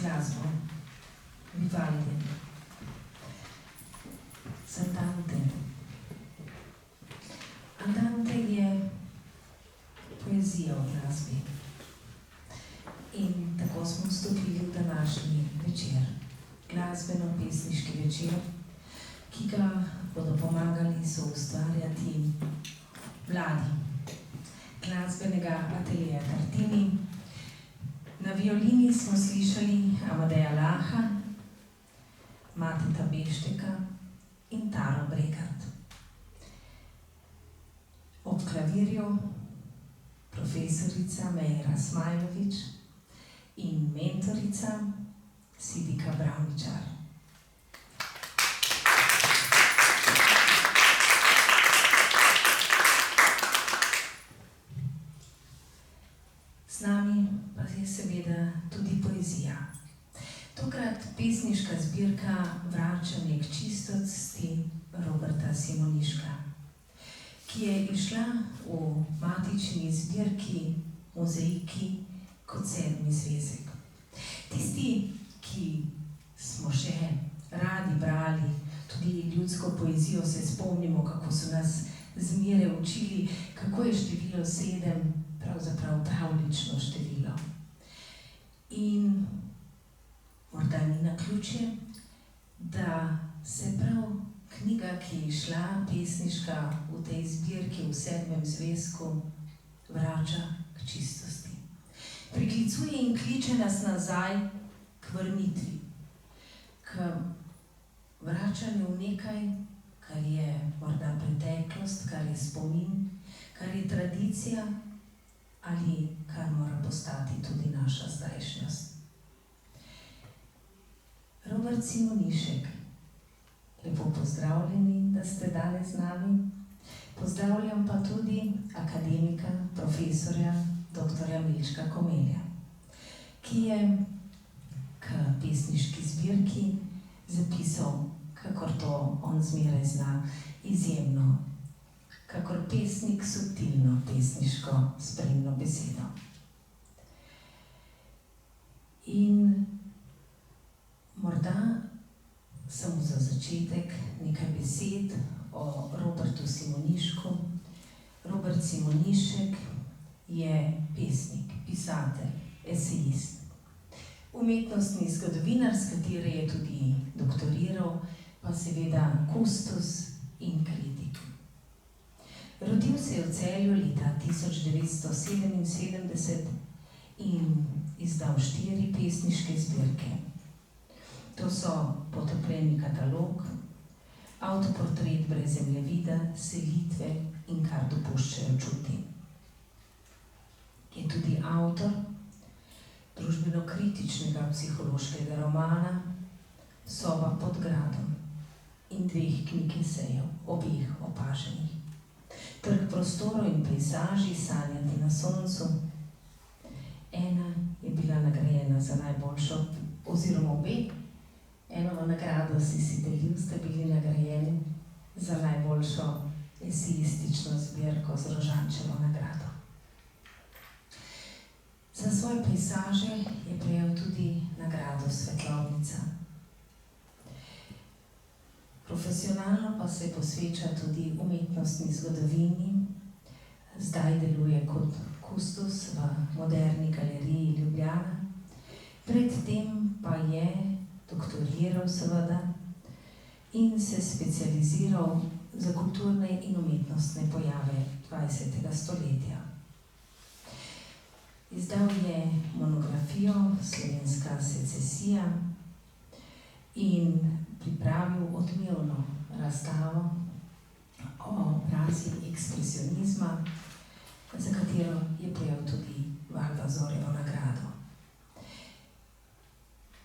glasbo, Vivaldi, Andante. Andante je poezija v glasbi. In tako smo vstopili v današnji večer, glasbeno-pesniški večer, ki ga bodo pomagali soustvarjati mladi glasbenega ateljeja Tartini. Na violini smo slišali Amadeja Laha, Mateta Bešteka in Taro Bregart. Ob klavirju profesorica Meira Smajlović in mentorica Sidika Bravničar. Z nami pa je seveda tudi poezija. Tokrat pesniška zbirka Vračanje k čistosti Roberta Simoniška, ki je išla v matični zbirki Mozaiki kot 7. zvezek. Tisti, ki smo še radi brali tudi ljudsko poezijo, se spomnimo, kako so nas zmeraj učili, kako je število 7 pravzaprav pravlično število. In morda ni naključje, da se prav knjiga, ki je šla pesniška v tej zbirki v 7. zvezku, vrača k čistosti. Priklicuje in kliče nas nazaj k vrnitvi, k vračanju v nekaj, kar je morda preteklost, kar je spomin, kar je tradicija ali kar mora postati tudi naša zdajšnjost. Robert Simonišek, lepo pozdravljeni, da ste danes z nami. Pozdravljam pa tudi akademika, profesorja, doktorja Milčka Komelja, ki je k pesniški zbirki zapisal, kakor to on zmeraj zna, izjemno, kakor pesnik subtilno pesniško spremno besedo. In morda Samo za začetek nekaj besed o Robertu Simonišku. Robert Simonišek je pesnik, pisatelj, esejist, umetnostni zgodovinar, s katere je tudi doktoriral, pa seveda kustos in kritik. Rodil se je v Celju leta 1977 in izdal 4 pesniške zbirke. To so Potopljeni katalog, Avtoportret brez zemljevida, Selitve in Kar dopuščajo čuti. Je tudi avtor družbeno-kritičnega psihološkega romana Soba pod gradom in 2 knjig esejev, obeh opaženih. Trg prostorov in pejzaži, Sanjati na soncu. Ena je bila nagrajena za najboljšo, oziroma obe. Eno nagrado si delil, sta bili nagrajeni za najboljšo esejistično zbirko z Rožančevo nagrado. Za svoje pejsaže je prejel tudi nagrado Svetlovnica. Profesionalno pa se posveča tudi umetnostni zgodovini. Zdaj deluje kot kustos v Moderni galeriji Ljubljana. Predtem pa je doktoriral seveda in se specializiral za kulturne in umetnostne pojave 20. stoletja. Izdal je monografijo Slovenska secesija in pripravil odmevno razstavo o razi ekspresionizma, za katero je prejel tudi Valdazorjevo nagrado.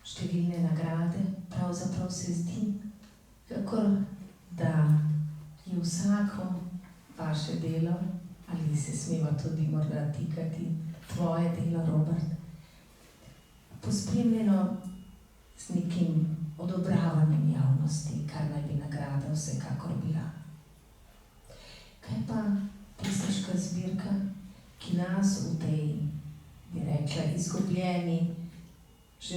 Številne nagrade, pravzaprav se zdi, kakor da je vsako vaše delo, ali se smeva tudi morda tikati, tvoje delo, Robert, pospremljeno z nekim odobravanjem javnosti, kar naj bi nagrada vsekakor bila. Kaj pa pesniška zbirka, ki nas v tej, bi rekla, izgubljeni, že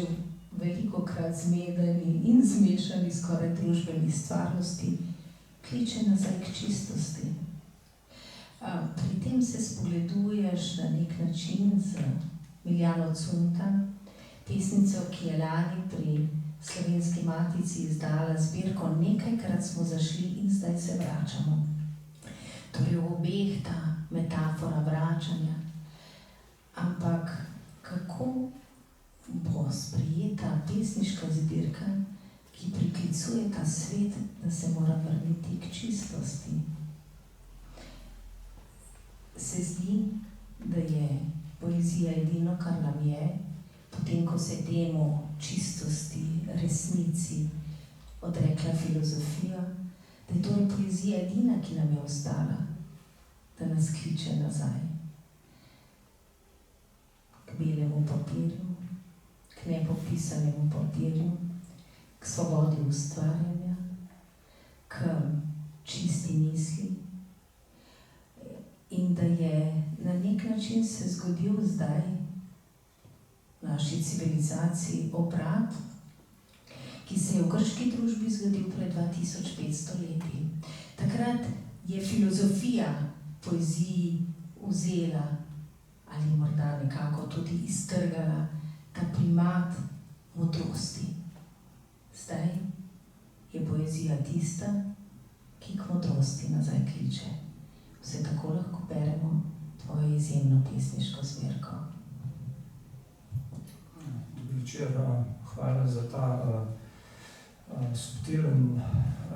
velikokrat zmedeni in zmešani skoraj družbeni stvarnosti, kliče nazaj k čistosti. Pri tem se spogleduješ na nek način z Miljano Cunta, pesnico, ki je lani pri Slovenski matici izdala zbirko Nekajkrat smo zašli in zdaj se vračamo. Torej v obeh ta metafora vračanja. Ampak kako bo sprejeta pesniška zbirka, ki priklicuje ta svet, da se mora vrniti k čistosti? Se zdi, da je poezija edino, kar nam je, potem ko se temu čistosti, resnici odrekla filozofija, da je torej poezija edina, ki nam je ostala, da nas kliče nazaj. K belemu papirju, k nepopisanemu papirju, k svobodi ustvarjanja, k čisti misli. In da je na nek način se zgodil zdaj v naši civilizaciji obrat, ki se je v grški družbi zgodil pred 2500 leti. Takrat je filozofija poeziji vzela ali morda nekako tudi iztrgala ta primat modrosti. Zdaj je poezija tista, ki k modrosti nazaj kliče. Vse tako lahko beremo tvojo izjemno pesniško zbirko. Dober večer, hvala za ta subtilen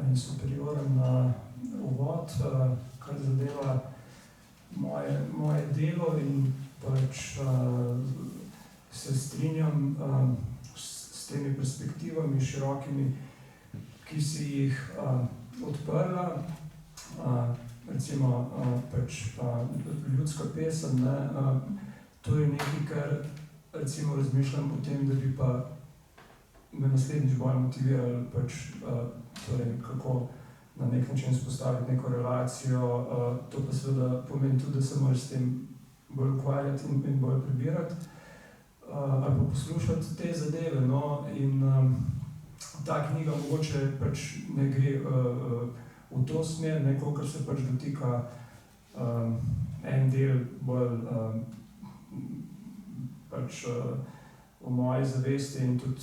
in superioren uvod, kar zadeva moje delo in pač se strinjam s temi perspektivami širokimi, ki si jih odprla. Recimo ljudska pesem, to je nekaj, kar recimo razmišljam o tem, da bi pa me naslednjič bolj motivirali, torej kako na nek način spostaviti neko relacijo. To pa seveda pomeni tudi, da se moraš s tem bolj ukvarjati in bolj prebirati ali pa poslušati te zadeve. No? In ta knjiga mogoče pač ne gre v to smer, kolikor se pač dotika en del bolj pač v moji zavesti in tudi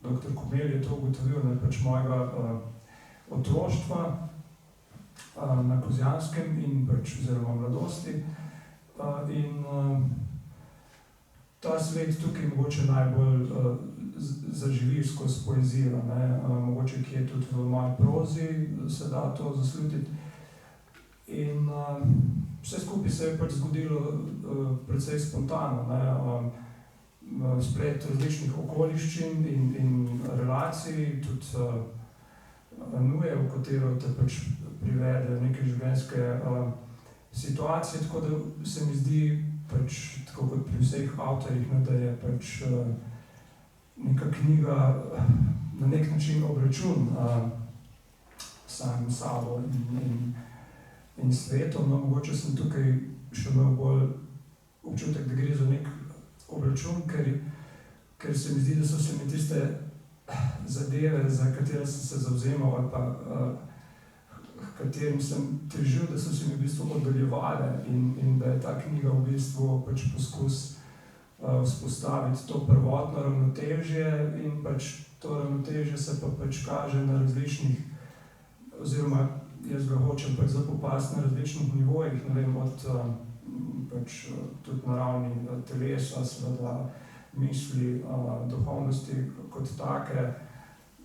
dr. Komel je to ugotovil, pač mojega otroštva na Kozjanskem in pač oziroma mladosti. In ta svet tukaj mogoče najbolj zaživi skozi poezijo, mogoče kje tudi v moji prozi se da to zaslutiti. In vse skupaj se je pač zgodilo precej spontano, splet različnih okoliščin in relacij, tudi nuje, v katero te pač privede neke življenjske situacije, tako da se mi zdi pač, tako kot pri vseh avtorjih, da je pač neka knjiga na nek način obračun samim sabo in svetom. No, mogoče sem tukaj še imel bolj občutek, da gre za nek obračun, ker se mi zdi, da so se mi tiste zadeve, za katere sem se zavzemal ali pa katerim sem težil, da so se mi v bistvu oddaljevale in da je ta knjiga v bistvu pač poskus vzpostaviti to prvotno ravnotežje in pač to ravnotežje se pa pač kaže na različnih, oziroma jaz ga hočem pač zapopasti na različnih nivojih, ne vem, od pač tudi na ravni telesa, seveda misli, duhovnosti kot take,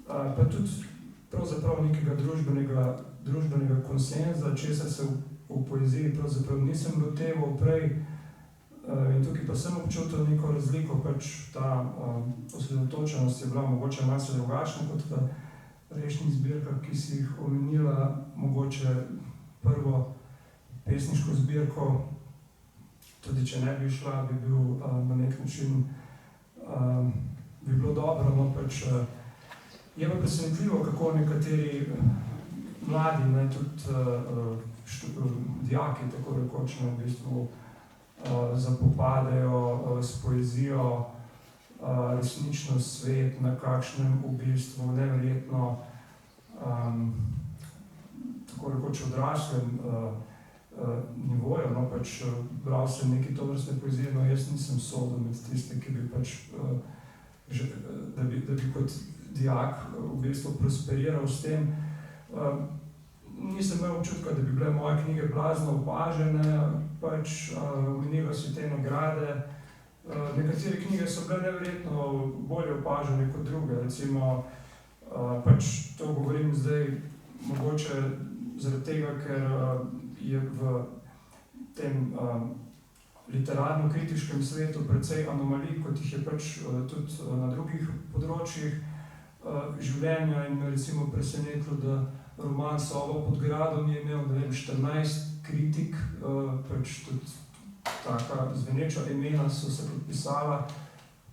pa tudi pravzaprav nekega družbenega konsenza, česar se v poeziji pravzaprav nisem loteval prej. In tukaj pa sem občutil neko razliko, pač ta osredotočenost je bila mogoče malce drugačna kot v prejšnjih zbirkah, ki si jih omenila, mogoče prvo pesniško zbirko, tudi če ne bi šla, bi bil na nek način, bi bilo dobro, no pač je pa presenetljivo, kako nekateri mladi, tudi dijaki, tako rekoč, v bistvu zapopadajo s poezijo resnično svet na kakšnem v bistvu neverjetno tako rekoč odraslem nivoju, no pač bral sem nekaj tovrstne poezije, no jaz nisem sodel med tiste, ki bi pač, da bi kot dijak v bistvu prosperiral s tem. Nisem imel občutka, da bi bile moje knjige blazno opažene, pač omenila si te nagrade. Nekatere knjige so bile neverjetno bolje opažene kot druge, recimo, pač to govorim zdaj mogoče zaradi tega, ker je v tem literarno-kritiškem svetu precej anomalij, kot jih je pač tudi na drugih področjih življenja in me recimo presenetilo, da roman Sova pod gradom je imel, 14 kritik, pač tudi taka zveneča imena so se podpisala,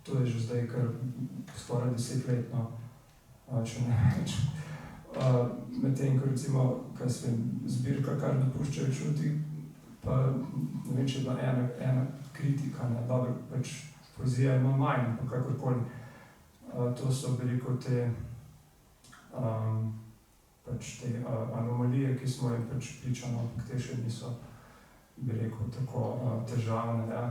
to je že zdaj kar skoraj 10 let, no, če ne več. Medtem, ko recimo, kaj se vem, zbirka Kar dopuščajo čuti, pa ne vem, če je bila ena kritika, ne, dobro, pač poezija ima manj, pa kakorkoli. To so veliko te pač te anomalije, ki smo jim pač pričali, ampak te še niso, bi rekel, tako težavne, ja.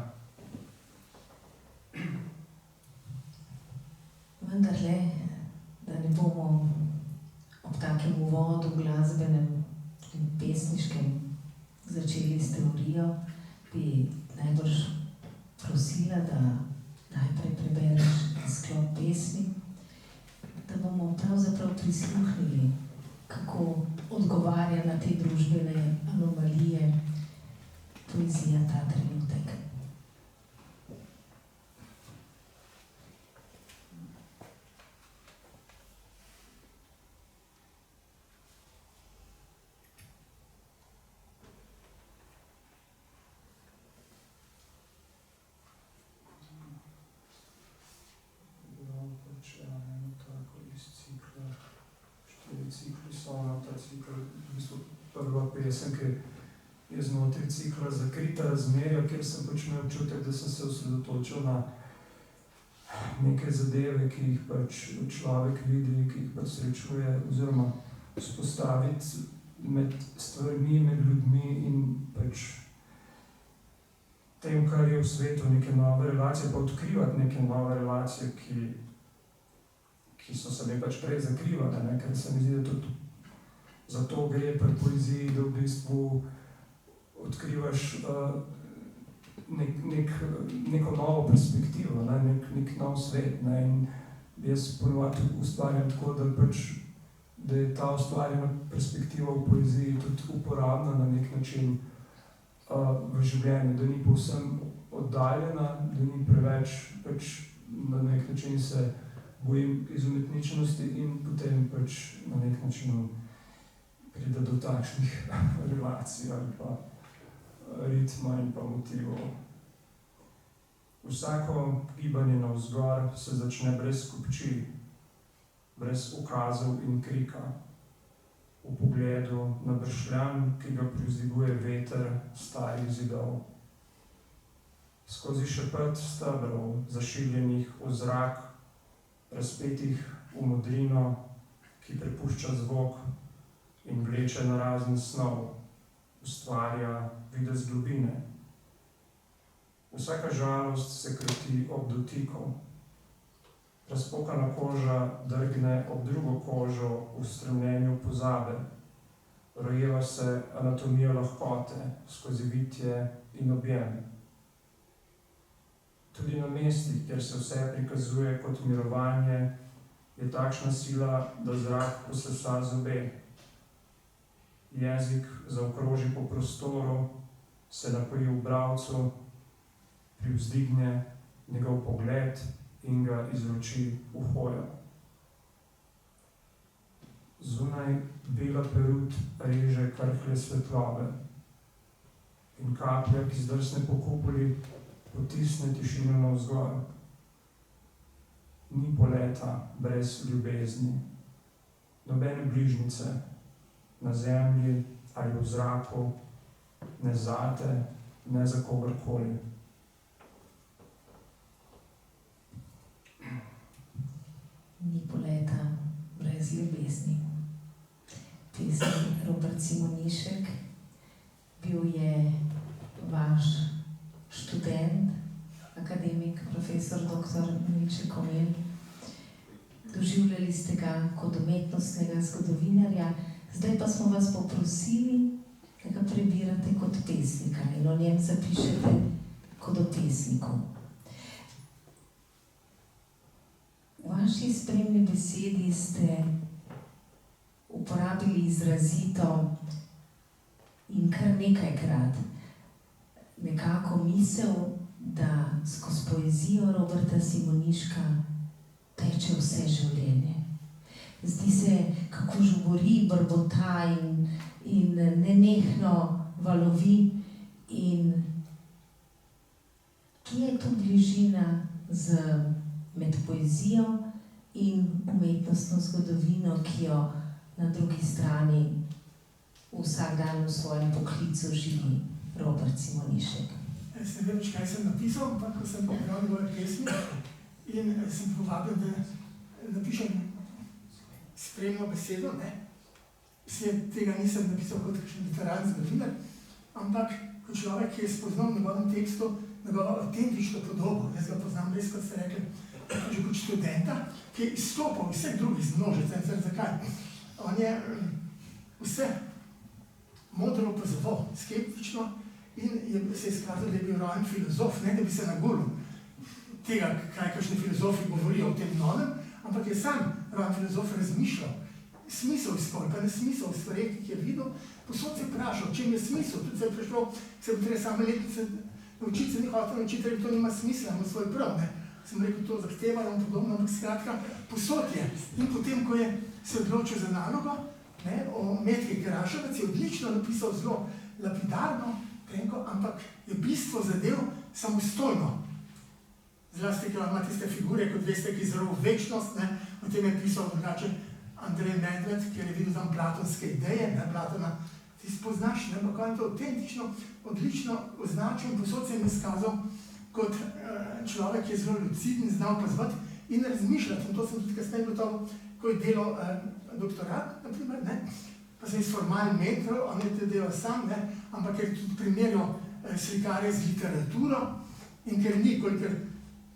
Vendarle, da ne bomo ob takem uvodu glasbenem in pesniškem začeli s teorijo, bi najbrž prosila, da najprej prebereš sklop pesmi, da bomo pravzaprav prisluhnili, kako odgovarja na te družbene anomalije poezija ta trenutek. Prva pesem, ki je znotraj cikla Zakrita razmerja, kjer sem pač imel občutek, da sem se osredotočil na neke zadeve, ki jih pač človek vidi, ki jih pač srečuje, oziroma vzpostaviti med stvarmi, med ljudmi in pač tem, kar je v svetu, neke nove relacije, pa odkrivati neke nove relacije, ki so se mi pač prej zakrivale, ne? Ker se mi zdi, da tudi zato gre pri poeziji, da v bistvu odkrivaš neko novo perspektivo, ne? Nek nov svet, ne? In jaz ponovadi ustvarjam tako, da pač da je ta ustvarjena perspektiva v poeziji tudi uporabna na nek način v življenju, da ni povsem oddaljena, da ni preveč, pač na nek način se bojim izumetničnosti in potem pač na nek način pride do takšnih relacij ali pa ritma in pa motivov. Vsako gibanje navzgor se začne brez kupčij, brez ukazov in krika, v pogledu na bršljan, ki ga privzdiguje veter starih zidov. Skozi šepet stebrov, zašiljenih v zrak, razpetih v modrino, ki prepušča zvok in vleče na razen snov, ustvarja videz globine. Vsaka žalost se kroti ob dotiku. Razpokana koža drgne ob drugo kožo v stremljenju pozabe. Rojeva se anatomija lahkote skozi vitje in objem. Tudi na mestih, kjer se vse prikazuje kot mirovanje, je takšna sila, da zrak posesa zobe. Jezik zaokroži po prostoru, se napoji v bralcu, privzdigne njegov pogled in ga izroči v hojo. Zunaj bela perut reže krhle svetlobe in kaplja, ki zdrsne po kupoli, potisne tišino navzgor. Ni poleta brez ljubezni, nobene bližnjice, na zemlji ali v zraku, ne zate, ne za kogarkoli. Ni poleta brez ljubezni. Pesnik Robert Simonišek, bil je vaš študent, akademik, profesor dr. Miče Komelj. Doživljali ste ga kot umetnostnega zgodovinarja, zdaj pa smo vas poprosili, da ga prebirate kot pesnika in o njem zapišete kot o pesniku. V vaši spremni besedi ste uporabili izrazito in kar nekajkrat nekako misel, da skozi poezijo Roberta Simoniška teče vse življenje. Zdi se, kako žubori, brbota in nenehno valovi. In kje je tu bližina med poezijo in umetnostno zgodovino, ki jo na drugi strani vsak dan v svojem poklicu živi Robert Simonišek? Jaz ne vem, kaj sem napisal, ampak ko sem pobral njegove pesmi in sem povabil, da napišem spremno besedo, ne. Svet tega nisem napisal kot kakšen literarni zgodovinar, ampak kot človek, ki je spoznal v njegovem tekstu njegovo avtentično podobo. Jaz ga poznam res, kot ste rekli, že kot študenta, ki je izstopal vseh drugih z množice. Zakaj? On je vse modro opazoval, skeptično in se je izkazal, da je bil rojen filozof, ne da bi se nagulil tega, kaj kakšni filozofi govorijo o tem novem, ampak je sam rojen filozof razmišljal, smisel izkoli, pa ne smisel v stvareh, ki je videl, posod se vprašal, čem je smisel. Tudi se je prišlo, se bo treba same letnice naučiti, se ni hotel naučiti, da to nima smisla, ima svoj prav, ne. Sem rekel, to zahtevalo in podobno, ampak skratka, posod je. In potem, ko je se odločil za nalogo, ne, o Metki Kraševec, je odlično napisal, zelo lapidarno, tenko, ampak je bistvo zadev samostojno. Zlasti, ki ima tiste figure, kot veste, ki zelo večnost, ne, o tem je pisal drugače Andrej Medved, kjer je videl tam platonske ideje, ne, Platona, ti spoznaš, ne, ampak on je to autentično, odlično označil in posod se je izkazal kot človek, ki je zelo luciden, znal pozvati in razmišljati. In to sem tudi kasneje gotovo, ko je delal doktorat, naprimer, ne, pa sem iz formalnih metrov, on je to delal sam, ne, ampak je tudi primerjal slikarje z literaturo in ker ni, kolikor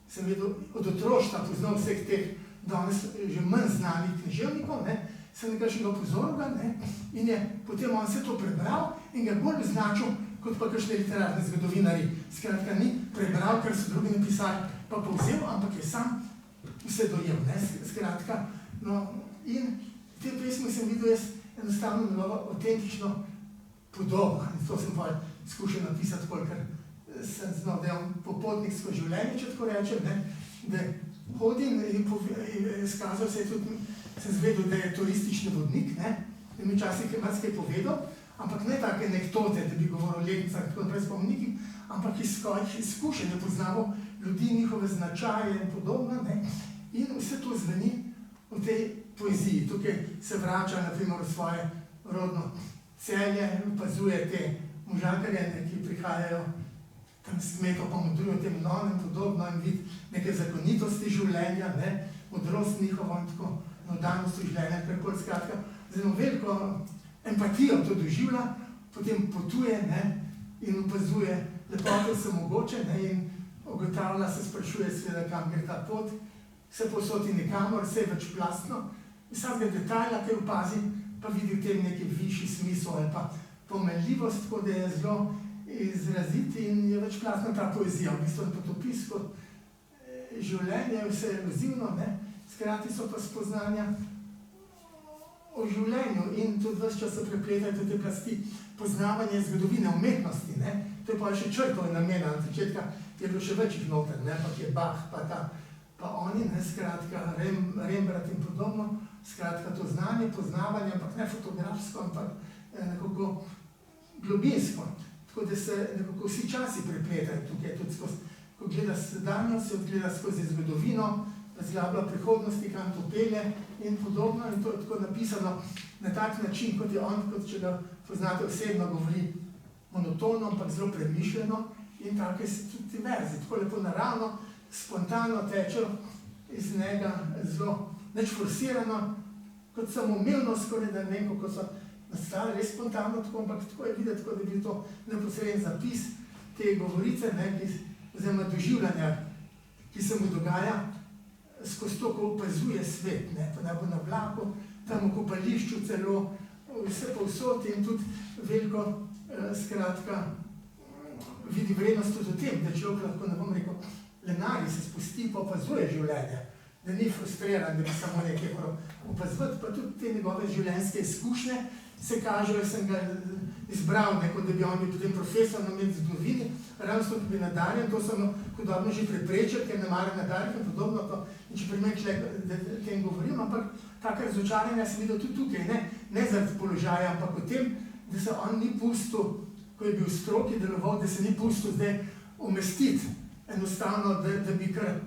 sem vedel od otroštva poznal vseh teh danes že manj znanih književnikov, ne, sem nekakšnega pozoril ga, ne, in je potem on vse to prebral in ga bolj označil kot pa kakšne literarne zgodovinarji. Skratka, ni prebral, kar so drugi napisali, pa povzel, ampak je sam vse dojel, ne, skratka. No, in te pesmi sem videl jaz enostavno njegovo avtentično podobo. In to sem pa skušal napisati, kolikor sem znal, da je on popotnik skozi življenje, če tako rečem, ne, da hodim in skazal se je tudi, sem zvedel, da je turistični vodnik, ne, da mi včasih je marsikaj povedal, ampak ne take anekdote, da bi govoril o letnicah, tako naprej spomeniki, ampak iz svojih izkušenj je poznaval ljudi, njihove značaje in podobno, ne, in vse to zveni v tej poeziji. Tukaj se vrača, naprimer, v svoje rodno Celje, opazuje te možakarje, ki prihajajo tam s kmetov, pa modrujo tem novem podobno in vidi neke zakonitosti življenja, ne, modrost njihovo in tako navdanost življenja, karkoli skratka, z eno veliko empatijo to doživlja, potem potuje, ne, in opazuje lepote vse mogoče, ne, in ugotavlja, se sprašuje seveda, kam gre ta pot, vse posoti nikamor, vse je večplastno, vsakega detajla, ki opazi, pa vidi v tem neki višji smisel ali pa pomenljivost, tako da je zelo izraziti in je večplastna ta poezija, v bistvu potopis kot življenje, vse je iluzivno, ne, skrati so pa spoznanja o življenju in tudi ves čas se prepletajo te plasti poznavanja zgodovine umetnosti, ne, to je pa še črtov namena, na začetka je bilo še več jih noter, ne, pa je Bach, pa oni, ne, skratka, Rembrandt in podobno, skratka, to znanje, poznavanje, ampak ne fotografsko, ampak nekako globinsko, tako da se nekako vsi časi prepletajo tukaj, tudi skozi, ko gleda sedanjo, se odgleda skozi zgodovino, razglablja prihodnosti, kam to pelje in podobno, in to je tako napisano na tak način, kot je on, kot če ga poznate osebno, govori monotono, ampak zelo premišljeno in take so tudi verzi, tako lepo naravno, spontano tečejo iz njega, zelo neč forsirano, kot samoumevno skoraj, da ne vem, kako so nastali, res spontano, tako, ampak tako je videti, kot da bi to neposreden zapis te govorice, ne, oziroma doživljanja, ki se mu dogaja skozi to, ko opazuje svet, ne, pa da bo na vlaku, tam v kopališču celo, vse povsod in tudi veliko, skratka, vidi vrednost tudi v tem, da človek lahko, ne bom rekel, lenari se spusti, pa opazuje življenje, da ni frustriran, da bi samo nekaj moral opazovati, pa tudi te njegove življenjske izkušnje se kažejo, sem ga izbral, neko, da bi on bil potem profesor na zgodovini, ravno s to, ki bi nadarjen, to sem hudobno že preprečil, ker ne maram nadarjen in podobno to, in če pri meni človek, da tem govorim, ampak taka razočaranja sem videl tudi tukaj, ne zaradi položaja, ampak o tem, da se on ni pustil, ko je bil v stroki deloval, da se ni pustil zdaj umestiti, enostavno, da bi kar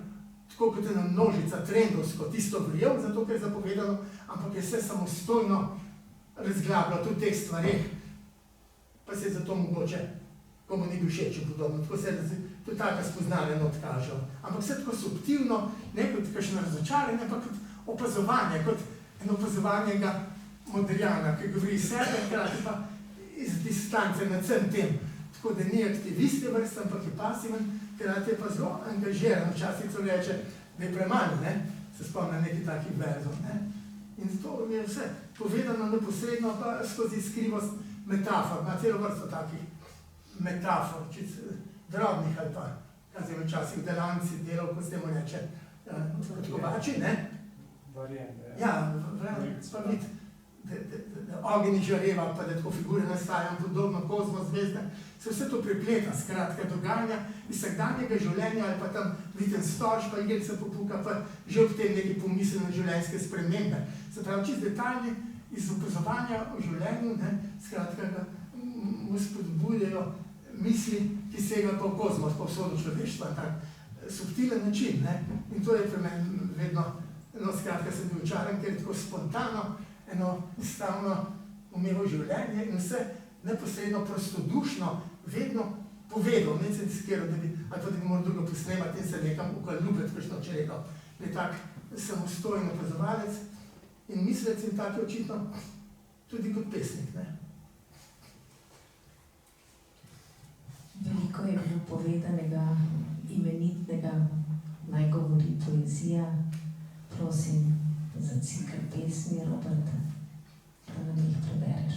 tako kot ena množica trendovsko tisto verjel, zato ker je zapovedano, ampak je vse samostojno razglabljal tudi teh stvareh, pa se je zato mogoče, komu ni bil všeč in podobno, tako se je tudi taka spoznanja not kažejo. Ampak vse tako subtilno, ne kot kakšno razočaranje, ampak kot opazovanje, kot eno opazovanje Modrijana, ki govori iz sebe, hkrati pa iz distance nad vsem tem, tako da ni aktivist te vrste, ampak je pasiven, hkrati je pa zelo angažiran, včasih so reče, da je premanj, ne, se spomnim nekaj takih verzov, ne. In to je vse povedano neposredno, pa skozi skrivost metafor, ima celo vrsto takih metafor, drobnih ali pa, kaj se je včasih v delavnici delal, ko se mu reče, kovači, ne. Variante. Ja, pa vidi, da ogenj žareva, pa da tako figure nastajajo, podobno, kozmos, zvezde, se vse to prepleta, skratka, dogajanja iz vsakdanjega življenja ali pa tam viten storž, pa igrica popuka, pa že ob tem neki pomislene življenjske spremembe. Se pravi, čist detaljni iz opazovanja o življenju, ne, skratka, ga mu spodbujajo misli, ki segajo pa v kozmos, pa v sodo človeštva, tak subtilen način, ne, in to je pri meni vedno, skratka, sem bil očaran, ker je tako spontano, enostavno umevo življenje in vse neposredno prostodušno vedno povedal, ne se tiskero, da bi, ali pa da bi moral drugo posnemati in se nekam ukaljubiti, kakšno če rekel, je tak samostojen opazovalec in mislec in tak je očitno tudi kot pesnik. Ne? Veliko je bilo povedanega, imenitnega, naj govori poezija. Prosim za cikl pesmi, Robert, da nam jih prebereš.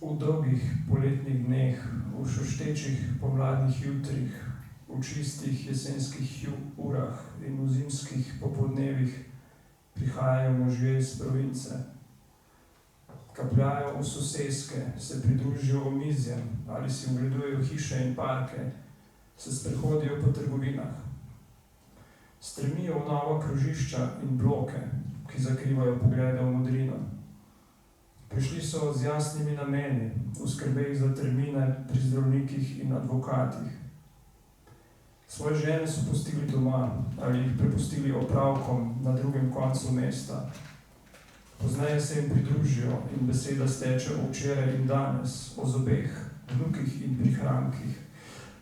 V dolgih poletnih dneh, v šuštečih pomladnih jutrih, v čistih jesenskih urah in v zimskih popoldnevih prihajajo možje iz province. Kapljajo v soseske, se pridružijo omizjem ali si ogledujejo hiše in parke, se sprehodijo po trgovinah. Stremijo v nova krožišča in bloke, ki zakrivajo poglede v modrino. Prišli so z jasnimi nameni, v skrbeh za termine pri zdravnikih in advokatih. Svoje žene so pustili doma ali jih prepustili opravkom na drugem koncu mesta. Pozneje se jim pridružijo in beseda steče o včeraj in danes, o zobeh, vnukih in prihrankih,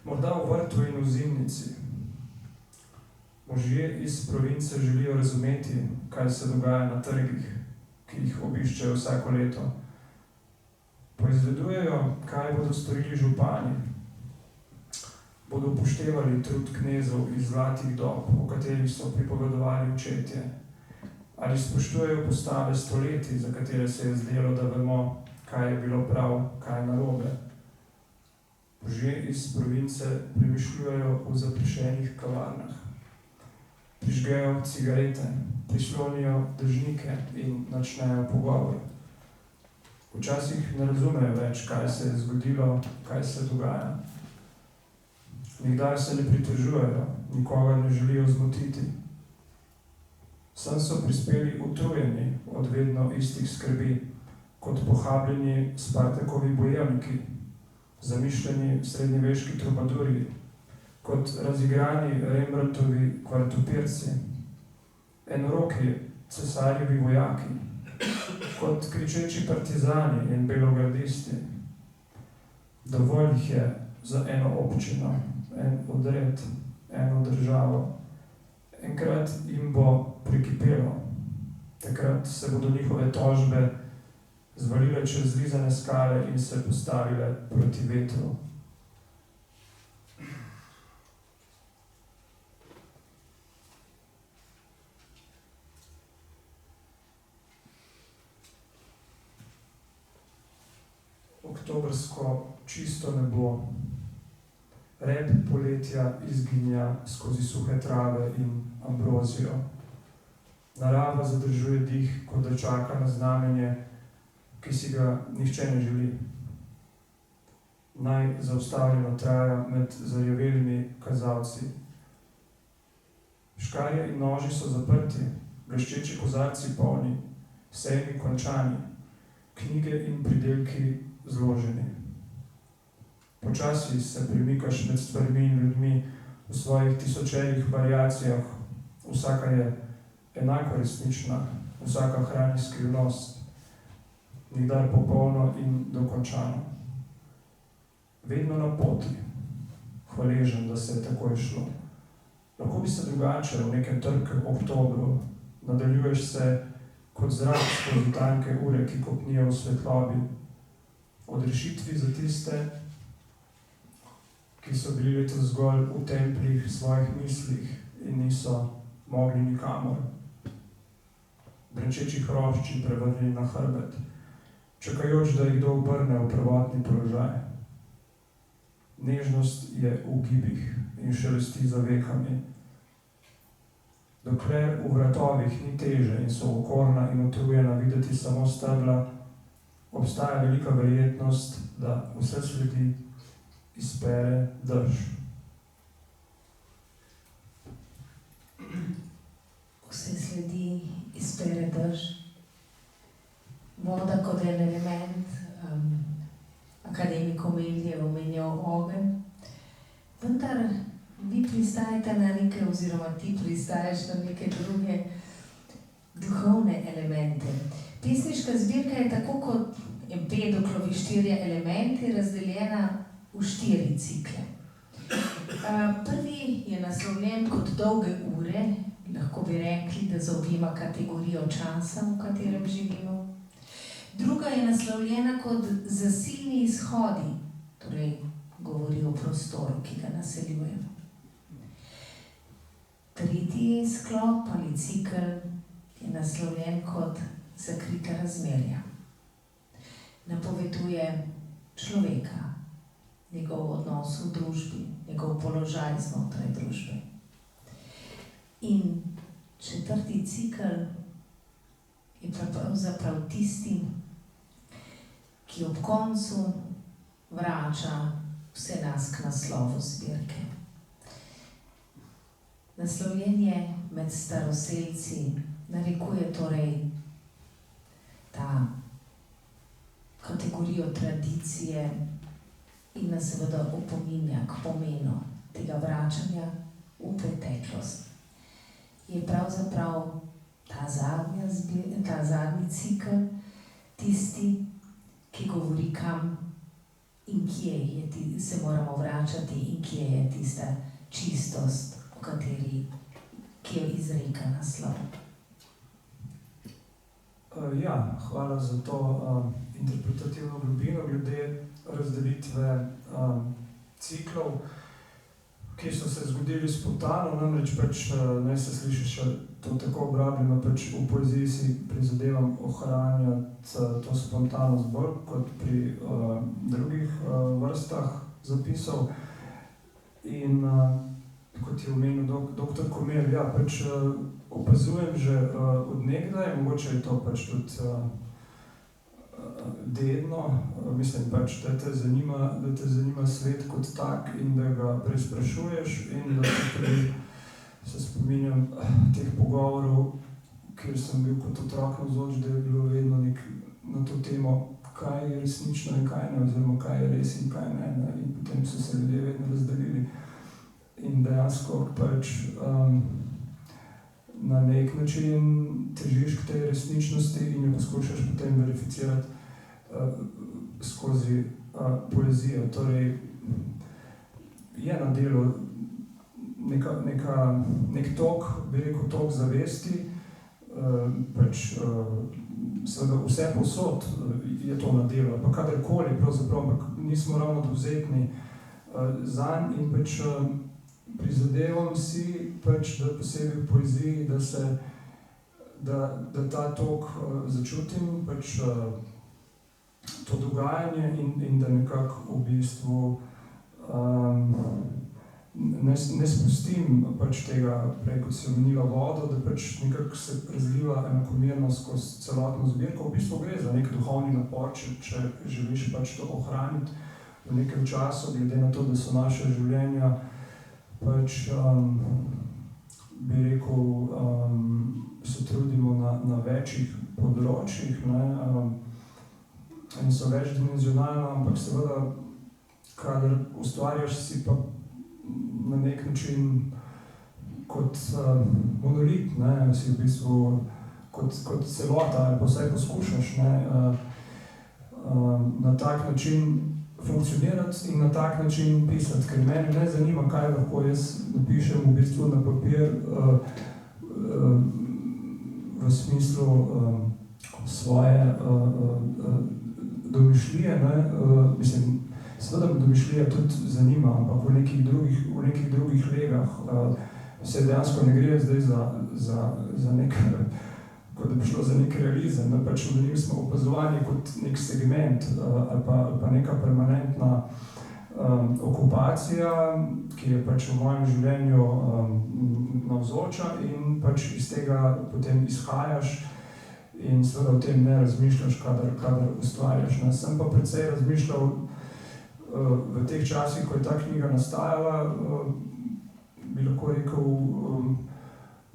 morda v vrtu in v zimnici. Možje iz province želijo razumeti, kaj se dogaja na trgih, ki jih obiščejo vsako leto. Poizvedujejo, kaj bodo storili župani. Bodo upoštevali trud knezov iz zlatih dob, o katerih so pripovedovali očetje. Ali spoštujejo postave stoletij, za katere se je zdelo, da vemo, kaj je bilo prav, kaj narobe. Možje iz province premišljujejo v zaprišenih kavarnah. Prižgejo cigarete, prislonijo dežnike in načnejo pogovor. Včasih ne razumejo več, kaj se je zgodilo, kaj se dogaja. Nikdar se ne pritožujejo, nikogar ne želijo zmotiti. Sem so prispeli utrujeni od vedno istih skrbi, kot pohabljeni Spartakovi bojevniki, zamišljeni srednjeveški trubadurji, kot razigrani Rembrandtovi kvartopirci, enoroki cesarjevi vojaki, kot kričeči partizani in belogardisti. Dovolj jih je za eno občino, en odred, eno državo. Enkrat jim bo prekipelo, takrat se bodo njihove tožbe zvalile čez zlizane skale in se postavile proti vetru. Oktobrsko čisto nebo. Rep poletja izginja skozi suhe trave in ambrozijo. Narava zadržuje dih, kot da čaka na znamenje, ki si ga nihče ne želi. Naj zaustavljeno traja med zarjavelimi kazalci. Škarje in noži so zaprti, bleščeči kozarci polni, sejmi končani, knjige in pridelki zloženi. Počasi se premikaš med stvarmi in ljudmi v svojih tisočerih variacijah. Vsaka je enako resnična, vsaka hrani skrivnost, nikdar popolno in dokončano. Vedno na poti, hvaležen, da se je tako šlo. Lahko bi se drugače v nekem trkem oktobru, nadaljuješ se kot zrak skozi tanke ure, ki kopnijo v svetlobi. Od rešitvi za tiste, ki so bili letos zgolj v templjih svojih mislih in niso mogli nikamor. Brenčeči hrošči prevrnili na hrbet, čakajoč, da jih kdo obrne v prvotni položaj. Nežnost je v gibih in šelesti za vekami. Dokler v vratovih ni teže in so okorna in utrujena videti samo stebla, obstaja velika verjetnost, da vse sledi izpere dež. Vse sledi izpere dež. Voda kot en element, akademik Omel je omenjal ogenj. Vendar vi pristajate na neke, oziroma ti pristaješ na neke druge duhovne elemente. Pesniška zbirka je tako kot Empedoklovi 4 elementi, razdeljena v 4 cikle. Prvi je naslovljen kot dolge ure, lahko bi rekli, da zaobjema kategorijo časa, v katerem živimo. Druga je naslovljena kot zasilni izhodi, torej govori o prostoru, ki ga naseljujemo. Tretji sklop ali cikel je naslovljen kot zakrita razmerja. Napoveduje človeka, njegov odnos v družbi, njegov položaj znotraj družbe. In četrti cikel je pravzaprav tisti, ki ob koncu vrača vse nas k naslovu zbirke. Naslovljenje med staroselci narekuje torej ta kategorijo tradicije in nas seveda opominja k pomenu tega vračanja v preteklost. Je pravzaprav ta zadnji cikel tisti, ki govori kam in kje se moramo vračati in kje je tista čistost, ki jo izreka naslov. Ja, hvala za to interpretativno globino glede razdelitve ciklov, ki so se zgodili spontano, namreč naj se sliši še to tako obrabljeno, v poeziji si prizadevam ohranjati to spontanost bolj kot pri drugih vrstah zapisov. In kot je omenil dr. Komelj, ja, opazujem že od nekdaj, mogoče je to tudi dedno, mislim da te zanima svet kot tak in da ga preizprašuješ in da tudi se spominjam teh pogovorov, kjer sem bil kot otrok navzoč, da je bilo vedno na to temo, kaj je resnično in kaj ne, oziroma kaj je res in kaj ne, in potem so se ljudje vedno razdelili. In dejansko na nek način težiš k tej resničnosti in jo poskušaš potem verificirati skozi poezijo. Torej, je na delu nek tok, bi rekel tok zavesti, seveda vse povsod je to na delu, pa kadarkoli pravzaprav, ampak nismo ravno dovzetni zanj in prizadevam si, da posebej v poeziji, da ta tok začutim, to dogajanje in da nekako v bistvu ne spustim tega, prej kot se omenila vodo, da nekako se razliva enakomerno skozi celotno zbirko. V bistvu gre za nek duhovni napor, če želiš to ohraniti v nekem času, glede na to, da so naše življenja bi rekel, se trudimo na večjih področjih, in so večdimenzionalna, ampak seveda, kadar ustvarjaš, si pa na nek način kot monolit, si v bistvu kot celota, ali pa vsaj poskušaš na tak način funkcionirati in na tak način pisati, ker mene ne zanima, kaj lahko jaz napišem v bistvu na papir v smislu svoje domišljije, mislim, seveda me domišljija tudi zanima, ampak v nekih drugih legah se dejansko ne gre zdaj za nek, kot da bi šlo za nek realizem, v smo opazovanje kot nek segment ali pa neka permanentna okupacija, ki je v mojem življenju navzoča in iz tega potem izhajaš in seveda o tem ne razmišljaš, kadar ustvarjaš. Sem pa precej razmišljal v teh časih, ko je ta knjiga nastajala, bi lahko rekel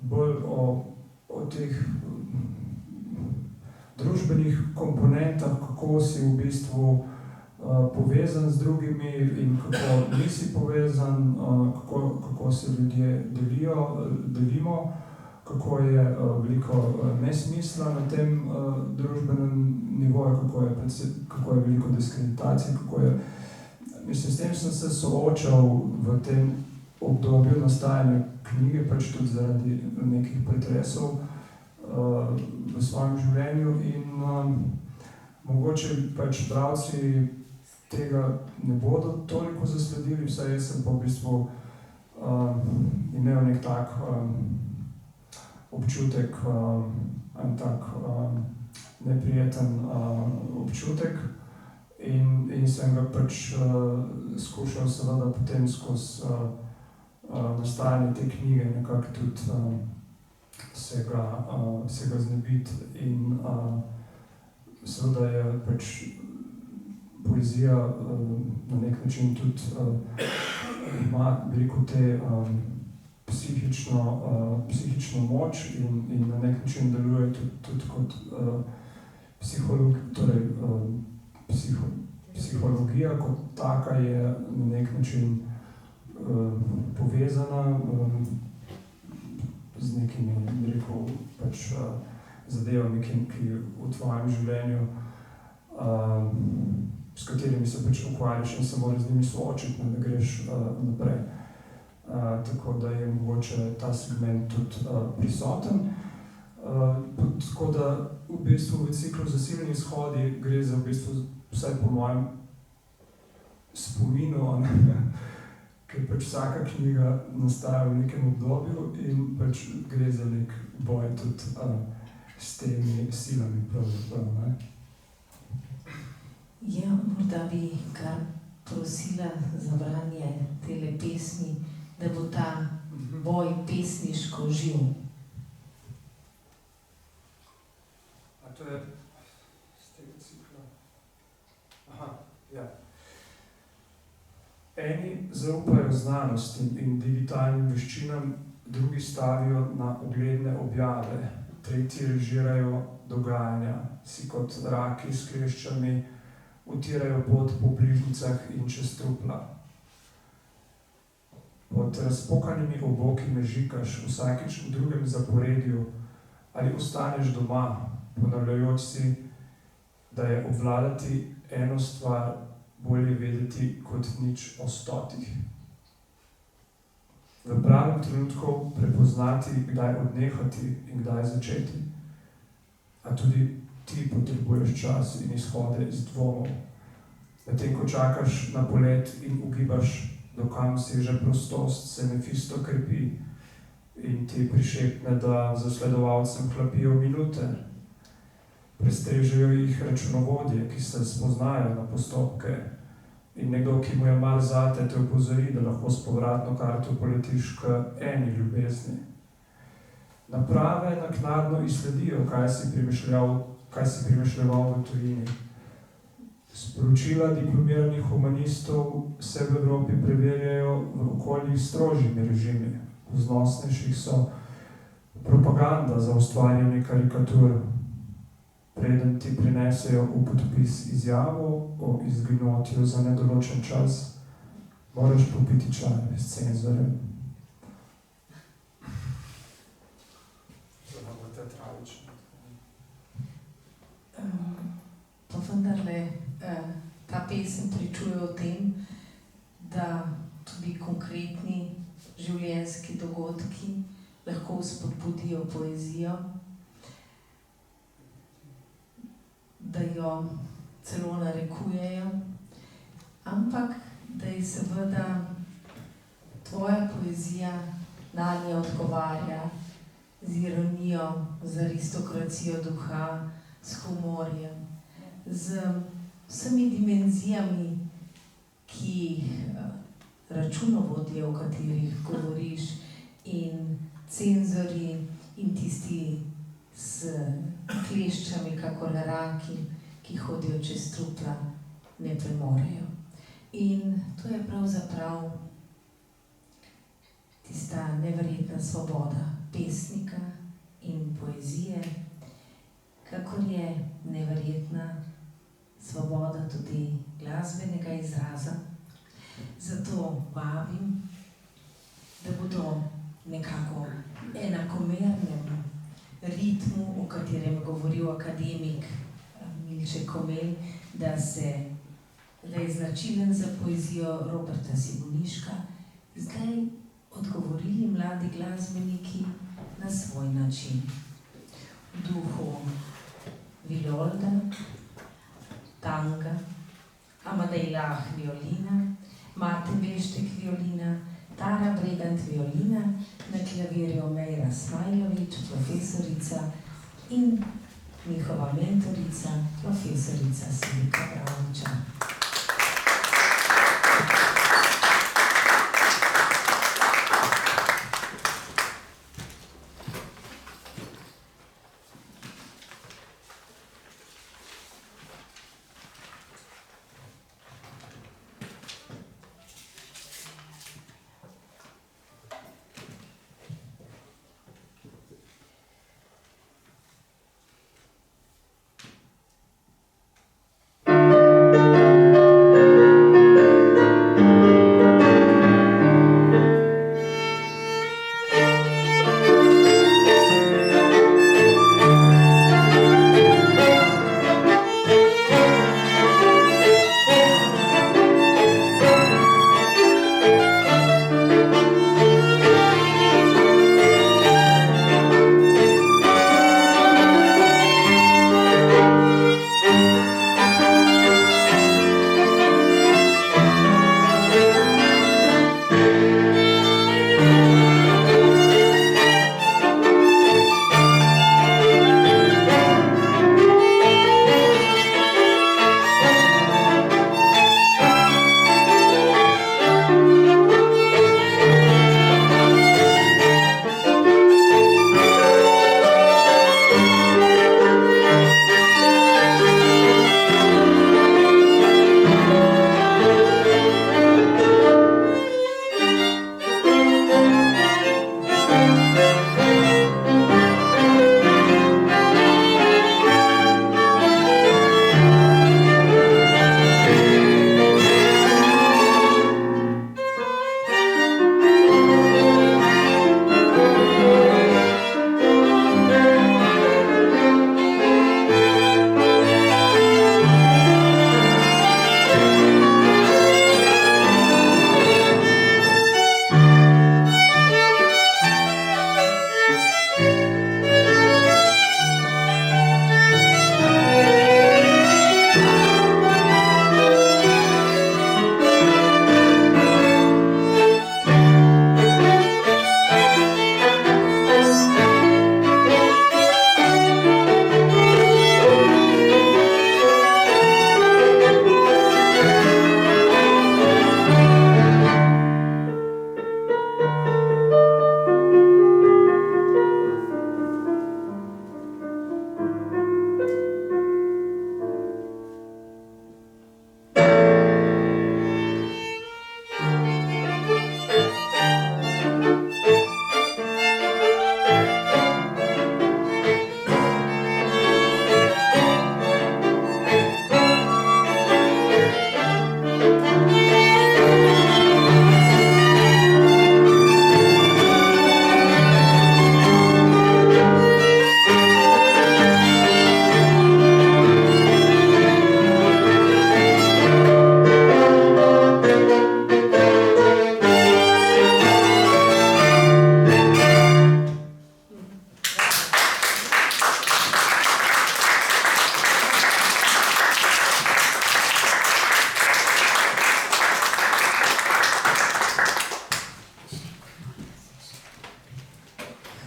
bolj o teh družbenih komponentah, kako si v bistvu povezan z drugimi in kako nisi povezan, kako se ljudje delimo kako je veliko nesmisla na tem družbenem nivoju, kako je veliko diskreditacij, mislim, s tem sem se soočal v tem obdobju nastajanja knjige, pač tudi zaradi nekih pretresov v svojem življenju in mogoče pač bralci tega ne bodo toliko zasledili, vsaj jaz sem pa v bistvu imel nek tak občutek, en tak neprijeten občutek in sem ga pač skušal seveda potem skozi nastajanje te knjige nekako tudi se ga znebiti in seveda je pač poezija na nek način tudi ima veliko te psihično moč in na nek način deluje tudi kot psihologija kot taka je na nek način povezana z nekimi, rekel, pač zadevami, ki v tvojem življenju, s katerimi se pač ukvarjaš in se moraš z njimi soočiti, da greš naprej. Tako da je mogoče ta segment tudi prisoten. Tako da v bistvu v ciklu Zasiljeni shodi gre za v bistvu, vsaj po mojem spominu, ker pač vsaka knjiga nastaja v nekem obdobju in pač gre za nek boj tudi s temi silami pravzaprav, ne? Ja, morda bi kar prosila za branje tele pesmi, da bo ta boj pesniško živ. A to je z tega cikla? Aha, ja. Eni zaupajo znanosti in digitalnim veščinam, drugi stavijo na ugledne objave, tretji režirajo dogajanja, si kot raki s kleščami utirajo pot po bližnjicah in čez trupla. Pod razpokanimi oboki mežikaš vsakič v drugem zaporedju ali ostaneš doma, ponavljajoč si, da je obvladati eno stvar bolje vedeti kot nič o stotih. V pravem trenutku prepoznati, kdaj odnehati in kdaj začeti. A tudi ti potrebuješ čas in izhode iz dvomov. Medtem ko čakaš na polet in ugibaš, dokam seže prostost, se Mefisto krepi in ti prišepne, da zasledovalcem hlapijo minute. Prestrežejo jih računovodje, ki se spoznajo na postopke in nekdo, ki mu je mar zate, te opozori, da lahko s povratno karto poletiš k eni ljubezni. Naprave naknadno izsledijo, kaj si premišljeval v tujini. Sporočila diplomiranih humanistov se v Evropi preverjajo v okoljih s strožjimi režimi. Vznosnejših so propaganda za ustvarjanje karikatur. Preden ti prinesejo v podpis izjavo o izginotju za nedoločen čas, moraš popiti čaj s cenzorjem. Pa vendarle ta pesem pričuje o tem, da tudi konkretni življenjski dogodki lahko spodbudijo poezijo, da jo celo narekujejo, ampak da je seveda tvoja poezija nanje odgovarja z ironijo, z aristokracijo duha, s humorjem, z vsemi dimenzijami, ki računovodje, o katerih govoriš, in cenzorji in tisti s kleščami, kakor raki, ki hodijo čez trupla, ne premorejo. In to je pravzaprav tista neverjetna svoboda pesnika in poezije, kakor je neverjetna svoboda tudi glasbenega izraza. Zato vabim, da bodo nekako enakomernem ritmu, o katerem govoril akademik Milček Komelj, da je značilen za poezijo Roberta Simoniška, zdaj odgovorili mladi glasbeniki na svoj način. V duhu Villolda, tanga, Amadej Lah violina, Mate Beštek violina, Tara Bregant violina, na klavirju Mejra Smajlović, profesorica, in njihova mentorica, profesorica Silika Bravča.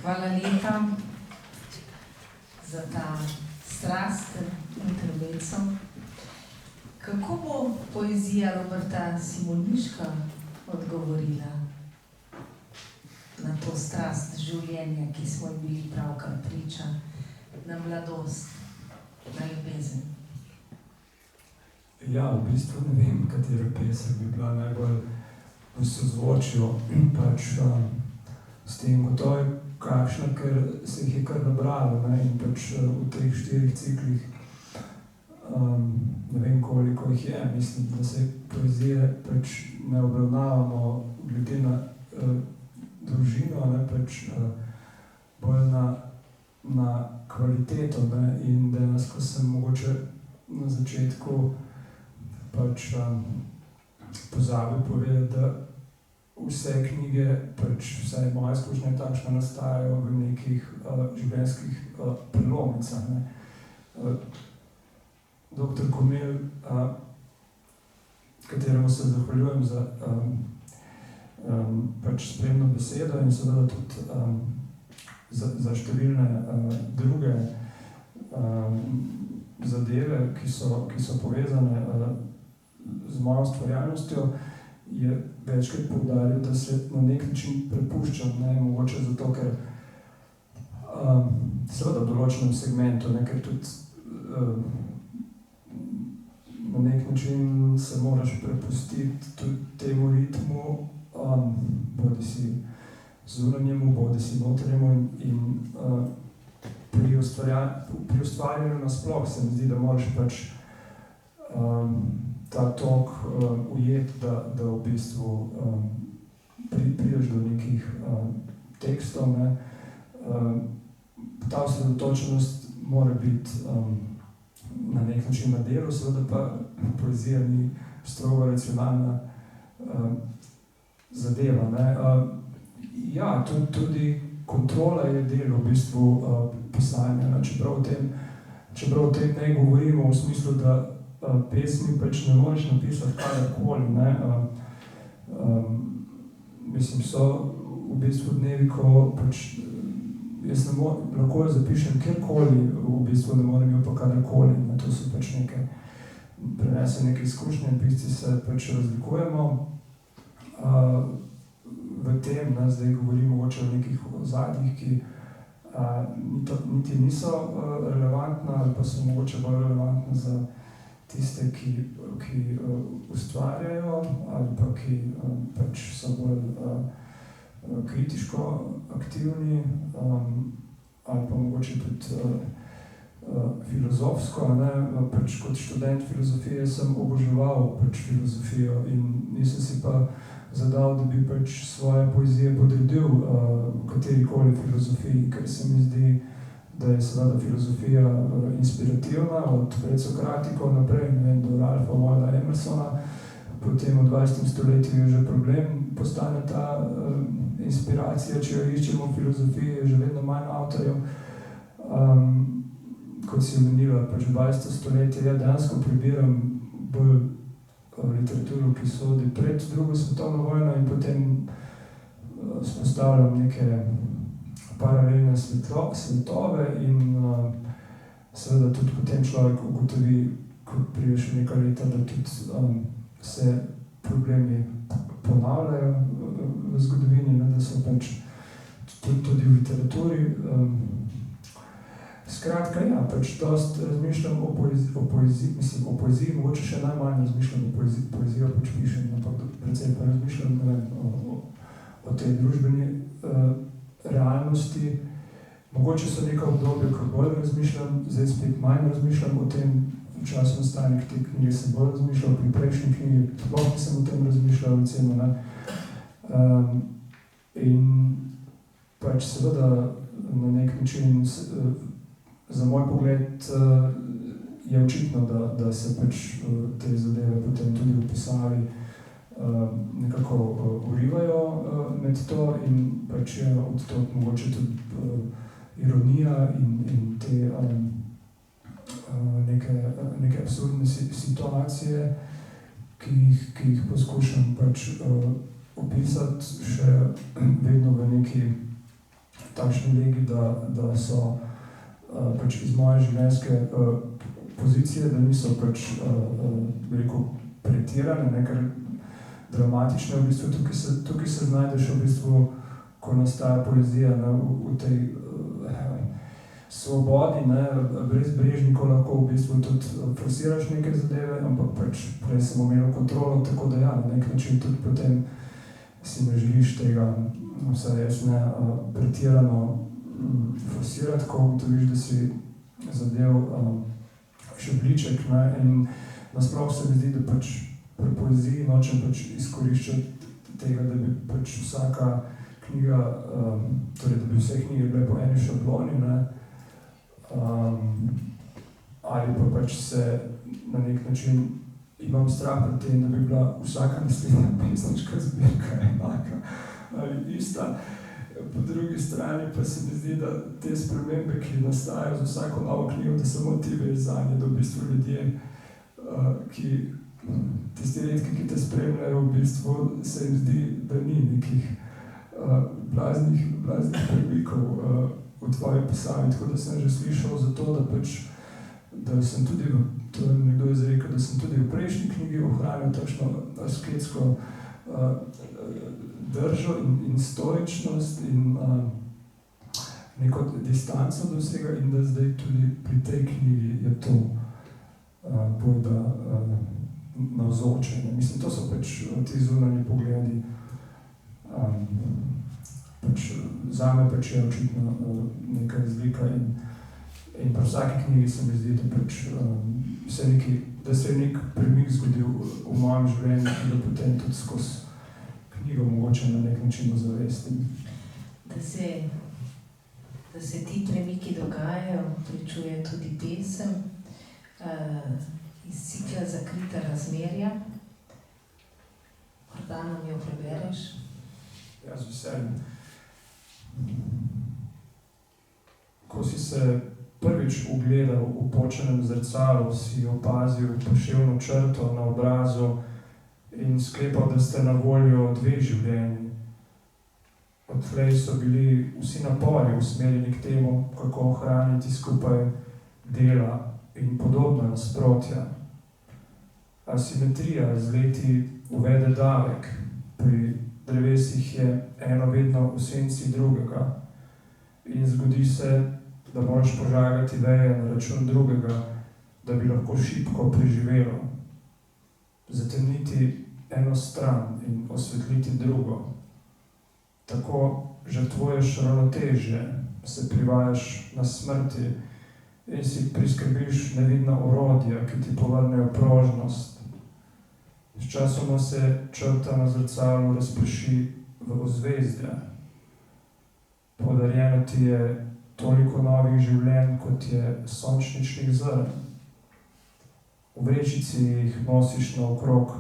Hvala lepa za ta strasten intermezzo. Kako bo poezija Roberta Simoniška odgovorila na to strast življenja, ki smo ji bili pravkar priča, na mladost, na ljubezen? Ja, v bistvu ne vem, katera pesem bi bila najbolj v sozvočju s tem. Gotovo je kakšna, ker se jih je kar nabralo, in v teh 4 ciklih, ne vem, koliko jih je. Mislim, da se poezije ne obravnavamo glede na družino, pač bolj na kvaliteto, ne, in dejansko sem mogoče na začetku pač pozabil povedati, da vse knjige, pač vsaj moje izkušnje takšne nastajajo v nekih življenjskih prelomnicah, ne. Doktor Komel, kateremu se zahvaljujem za pač spremno besedo in seveda tudi za številne druge zadeve, ki so povezane z mojo ustvarjalnostjo, je večkrat poudaril, da se na nek način prepuščam, ne, mogoče zato, ker seveda v določenem segmentu, ne, ker tudi na nek način se moraš prepustiti tudi temu ritmu, bodi si zunanjemu, bodi si notranjemu in pri ustvarjanju nasploh se mi zdi, da moraš pač ta tok ujeti, da v bistvu prideš do nekih tekstov, ne. Ta osredotočenost mora biti na nek način na delu, seveda pa poezija ni strogo racionalna zadeva, ne. Ja, tudi kontrola je del v bistvu pisanja, ne, čeprav o tem ne govorimo v smislu, da pesmi pač ne moreš napisati karkoli, ne. Mislim, so v bistvu dnevi, ko pač jaz lahko jo zapišem kjerkoli, v bistvu ne morem jo pa kadarkoli, ne. To so pač prenese neke izkušnje in pisci se pač razlikujemo. V tem, ne, zdaj govorimo mogoče o nekih ozadjih, ki niti niso relevantna ali pa so mogoče bolj relevantna za tiste, ki ustvarjajo ali pa ki pač so bolj kritiško aktivni ali pa mogoče tudi filozofsko, ne. Pač kot študent filozofije sem oboževal pač filozofijo in nisem si pa zadal, da bi pač svoje poezije podredil katerikoli filozofiji, ker se mi zdi, da je seveda filozofija inspirativna od predsokratikov naprej, ne vem, do Ralpha Walda Emersona, potem v 20. stoletju je že problem, postane ta inspiracija, če jo iščemo v filozofiji, je že vedno manj avtorjev. Kot si omenila, pač 20. stoletje, ja dejansko prebiram bolj literaturo, ki sodi pred drugo svetovno vojno in potem spostavljam neke paralelne svetove in seveda tudi potem človek ugotovi, ko prideš v nekaj leta, da tudi se problemi ponavljajo v zgodovini, ne, da so pač tudi v literaturi. Skratka, ja, pač dost razmišljam o poeziji, mislim, o poeziji, mogoče še najmanj razmišljam o poezijo pač pišem, ampak predvsem pa razmišljam, ne vem, o tej družbeni realnosti. Mogoče so neka obdobja, ko bolj razmišljam, zdaj spet manj razmišljam o tem, v času nastanek te knjige sem bolj razmišljal, pri prejšnji knjigi sploh nisem o tem razmišljal, recimo, ne. In pač seveda na nek način za moj pogled je očitno, da se pač te zadeve potem tudi v pisavi nekako urivajo med to in pač je od to mogoče tudi ironija in te neke absurdne situacije, ki jih poskušam pač opisati še vedno v neki takšni legi, da so pač iz moje življenjske pozicije, da niso pač, rekel, pretirane, nekaj dramatične, v bistvu tukaj se znajdeš v bistvu, ko nastaja poezija, ne, v tej svobodi, ne, brez Brežnikov lahko v bistvu tudi forsiraš neke zadeve, ampak pač prej sem imel kontrolo, tako da ja, na nek način tudi potem si ne želiš tega, vsaj jaz ne, pretirano forsirati, ko ugotoviš, da si zadev šebljiček, ne, in nasploh se mi zdi, da pač pri poeziji nočem pač izkoriščati tega, da bi pač vsaka knjiga, torej da bi vse knjige bile po eni šabloni, ne, ali pa pač se na nek način imam strah pred tem, da bi bila vsaka naslednja pesniška zbirka enaka ali ista. Po drugi strani pa se mi zdi, da te spremembe, ki nastajajo z vsako novo knjigo, da samo ti veš zanje, da v bistvu ljudje, tisti redki, ki te spremljajo, v bistvu se jim zdi, da ni nekih blaznih premikov v tvoji pisavi, tako da sem že slišal za to, da pač, da sem tudi, to je nekdo izrekel, da sem tudi v prejšnji knjigi ohranil takšno asketsko držo in stoičnost in neko distanco do vsega in da zdaj tudi pri tej knjigi je to bojda navzoče. Mislim, to so pač ti zunanji pogledi. Pač zame pač je očitno neka razlika in pri vsaki knjigi se mi zdi, da pač da se je nek premik zgodil v mojem življenju, ki ga potem tudi skozi knjigo mogoče na nek način ozavestim. Da se ti premiki dogajajo, pričuje tudi pesem iz cikla Zakrita razmerja. Morda nam jo prebereš? Ja, z veseljem. Ko si se prvič ugledal v počenem zrcalu, si opazil poševno črto na obrazu in sklepal, da ste na voljo dveh življenj. Odtlej so bili vsi napori usmerjeni k temu, kako ohraniti skupaj dela in podobna nasprotja. Asimetrija z leti uvede davek, pri drevesih je eno vedno v senci drugega in zgodi se, da moraš požagati veje na račun drugega, da bi lahko šibko preživelo. Zatemniti eno stran in osvetliti drugo. Tako žrtvuješ ravnotežje, se privajaš na smrti in si priskrbiš nevidna orodja, ki ti povrnejo prožnost. Sčasoma se črta na zrcalu razprši v ozvezdja. Podarjeno ti je toliko novih življenj, kot je sončničnih zrn. V vrečici jih nosiš naokrog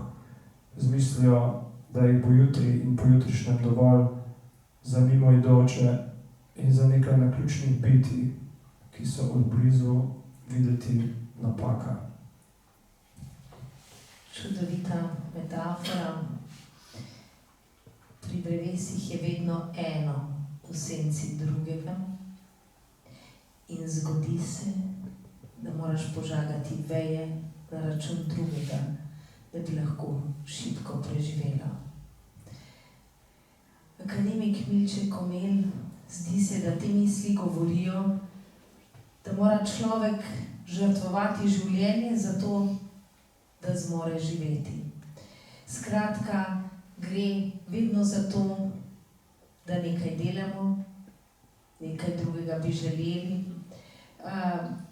z mislijo, da jih bo jutri in pojutrišnjem dovolj za mimoidoče in za nekaj naključnih bitij, ki so odblizu videti napaka. Čudovita metafora. Pri drevesih je vedno eno v senci drugega in zgodi se, da moraš požagati veje na račun drugega, da bi lahko šibko preživela. Akademik Milče Komelj, zdi se, da te misli govorijo, da mora človek žrtvovati življenje za to, da zmore živeti. Skratka, gre vedno za to, da nekaj delamo, nekaj drugega bi želeli.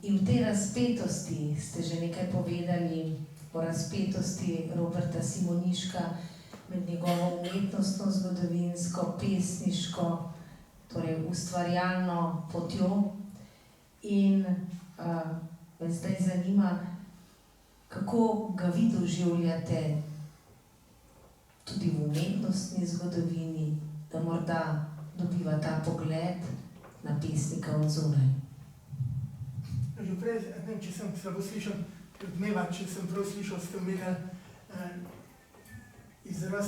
In v tej razpetosti, ste že nekaj povedali o razpetosti Roberta Simoniška med njegovo umetnostno, zgodovinsko, pesniško, torej ustvarjalno potjo. In me zdaj zanima, kako ga vi doživljate tudi v umetnostni zgodovini, da morda dobiva ta pogled na pesnika od zunaj. Že prej, ne vem, če sem slabo slišal, odmeva, če sem prav slišal, ste imeli izraz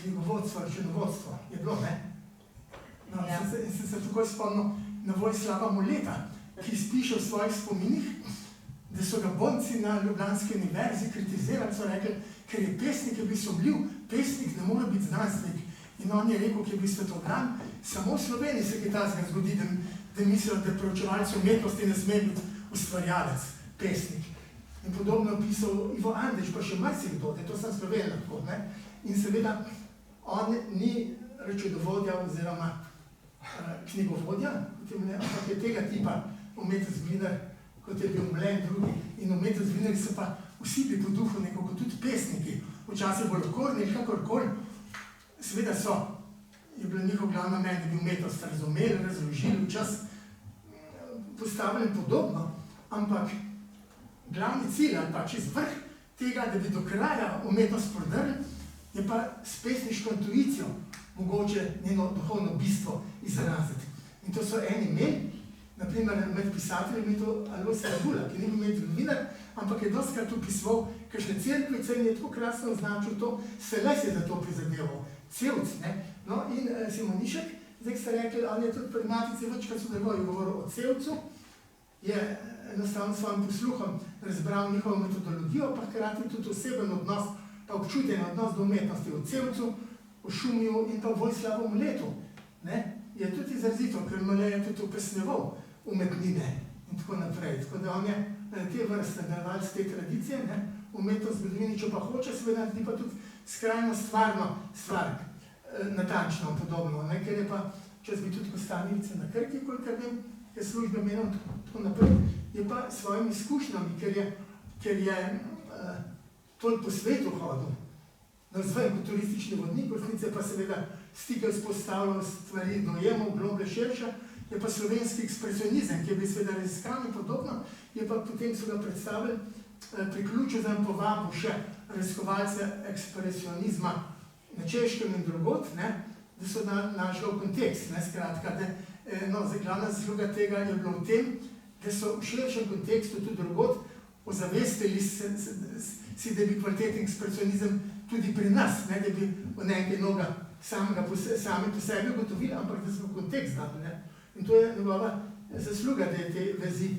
knjigovodstvo, računovodstvo. Je bilo, ne? No, ja. Sem se takoj spomnil na Vojislava Moleta, ki spiše v svojih spominih, da so ga bonci na Ljubljanski univerzi kritizirali, so rekli, ker je pesnik, je bil sobljiv, pesnik ne more biti znanstvenik. In on je rekel, ki je bil svetovran, samo v Sloveniji se kaj takega zgodi, da mislijo, da preučevalec umetnosti ne sme biti ustvarjalec, pesnik. In podobno je pisal Ivo Andrić, pa še marsikdo, to sem Slovenija lahko, ne? In seveda, on ni računovodja oziroma knjigovodja, ampak je tega tipa umetnost-zgodovinar, kot je bil Mlen drugi. In umetnost-zgodovinarji so pa vsi bili po duhu nekako tudi pesniki, včasih bolj okorni, kakorkoli. Seveda so je bil njihov glavni namen, da bi umetnost razumeli, razložili, čas postavili podobno, ampak glavni cilj ali pa čez vrh tega, da bi do kraja umetnost prodrli, je pa s pesniško intuicijo mogoče njeno duhovno bistvo izraziti. In to so eni imeli, naprimer med pisatelji je to Alojzij Rabula, ki ni bil med zgodovinar, ampak je dostikrat opisoval kakšne cerkvice in je tako krasno označil to, Seles je za to prizadeval, Cevc, ne. No in Simonišek, zdaj ste rekli, on je tudi pri Matici večkrat sodeloval, je govoril o Cevcu, je enostavno s svojim posluhom razbral njihovo metodologijo, pa hkrati tudi oseben odnos, pa občuten odnos do umetnosti v Cevcu, v Šumiju in pa v Vojslavovem letu. Ne? Je tudi izrazito, ker Male je tudi upesneval umetnine in tako naprej. Tako da on je te vrste nadaljeval z te tradicije, ne? Umetnost zgodovini, če pa hoče, seveda ni pa tudi skrajno stvarno stvar, natančno podobno, ne? Ker je pa, če bi tudi Kostanjevice na Krki, kolikor vem, je službe menil tako naprej, je pa s svojimi izkušnjami, ker je toliko po svetu hodil, nazvaj kot turistični vodnik, v resnici pa seveda stikal spostavljal stvari, dojemal, globlje širše, je pa slovenski ekspresionizem, ki je bil seveda raziskav in podobno, je pa potem so ga predstavili pri ključu, da nam povabil še raziskovalce ekspresionizma na Češkem in drugod, ne, da so našli v kontekst, ne, skratka, da glavna zasluga tega je bilo v tem, da so v širšem kontekstu tudi drugod ozavestili si, da bi kvaliteten ekspresionizem tudi pri nas, ne, da bi v nekaj noga sami po sebi ugotovili, ampak da smo kontekst znali, ne. In to je njegova zasluga, da je te vezi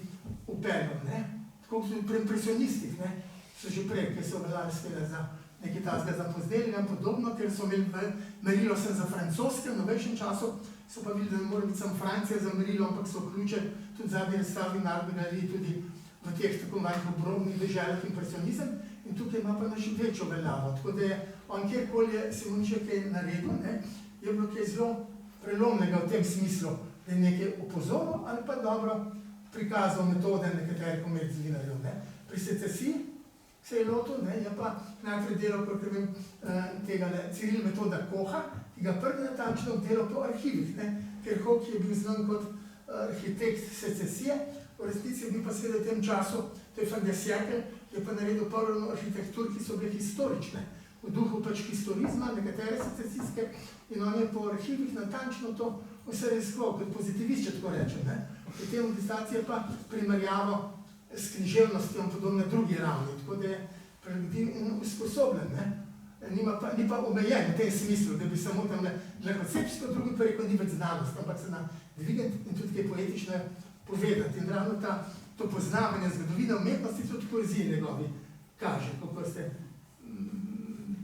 upeljal, ne. Tako kot pri impresionistih, ne, so že prej, ki so veljali seveda za nekaj tazga zapozdeljega in podobno, ker so imeli merilo sem za francoske, v novejšem času so pa videli, da ne mora biti sam Francija za merilo, ampak so ključe tudi zadnji razstavi Narodne galerije tudi v teh tako manjih obrobnih deželah impresionizem in tukaj ima pa naš večjo veljavo. Tako da je on kjerkoli je Simonišek kaj naredil, ne, je bilo kaj zelo prelomnega v tem smislu, da je nekaj opozoril ali pa dobro prikazal metode nekaterih komercivinarjev. Pri secesiji se je lotil, ne, je pa najprej delal, kot vem, tega Ciril Metoda Koha, ki ga prvi natančno delal po arhivih, ne, ker Koh je bil znan kot arhitekt secesije, v resnici je bil pa seveda v tem času, to je Van der Sjekel, je pa naredil prvo arhitektur, ki so bile historične, v duhu pač historizma, nekatere secesijske, in on je po arhivih natančno to vse raziskoval, kot pozitivist, če tako rečem, ne. Pri tem distanci je pa primerjavo s književnostjo in podobno na drugi ravni, tako da je prilagodljiv in usposobljen, ne. Ni pa omejen v tem smislu, da bi samo tam le koncepcijsko, drugi pa rekel, ni več znanost, ampak se nadvigati in tudi kaj poetično povedati. In ravno to poznavanje zgodovine umetnosti tudi poezije njegovi kaže, kako ste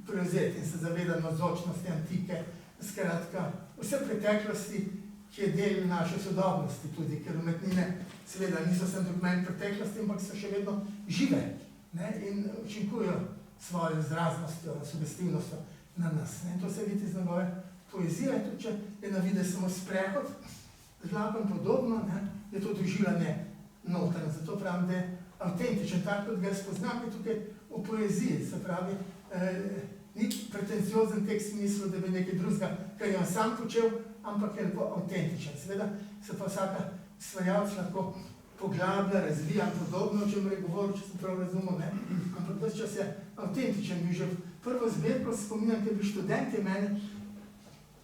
prevzeti in se zaveda navzočnosti antike, skratka, vse preteklosti, ki je del naše sodobnosti tudi, ker umetnine seveda niso samo dokument preteklosti, ampak so še vedno žive, ne, in učinkujejo svojo izraznostjo, sugestivnostjo na nas. Ne. In to se vidi iz njegove poezije, tudi če je na videz samo sprehod, z vlakom podobno, ne, je to doživljanje noter. Zato pravim, da je avtentičen, tako kot ga spoznam, je tukaj v poeziji, se pravi, ni pretenciozen tekst smislu, da bi nekaj drugega, kar je on sam počel, ampak je lepo avtentičen. Seveda se pa vsaka stvarjalc lahko poglablja, razvija podobno, o čem je govoril, če sem prav razumel, ne? Ampak ves čas je avtentičen. Bil že prvo zbirko, spominjam, ker bi študent je mene,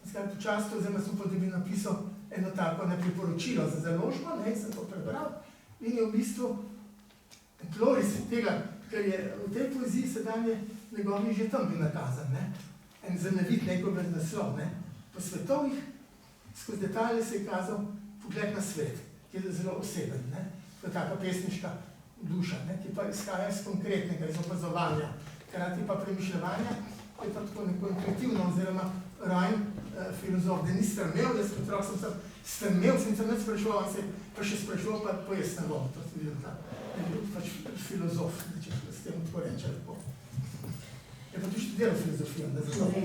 skrat počasto, oziroma sem pa, da bi napisal eno tako nepriporočilo za založbo, ne, sem to prebral, in je v bistvu tloris tega, ker je v tej poeziji sedanje njegovi že tam bil nakazan, ne? En zemljevid, neko brez naslov, ne? Po svetovih, skozi detalje se je kazal pogled na svet, ki je zelo oseben, ne? To je taka pesniška duša, ne? Ki pa izhaja iz konkretnega, iz opazovanja, hkrati pa premišljevanja, je pa tako neko intuitivno, oziroma Rajn, filozof, da ni strmel, jaz kot otrok sem strmel, sem neč sprašoval, on se pa še sprašoval, pa pojasnil, to ste videli ta, pač filozof, če s tem tako reče lepo. Je pa tu študiral filozofijo, da zato...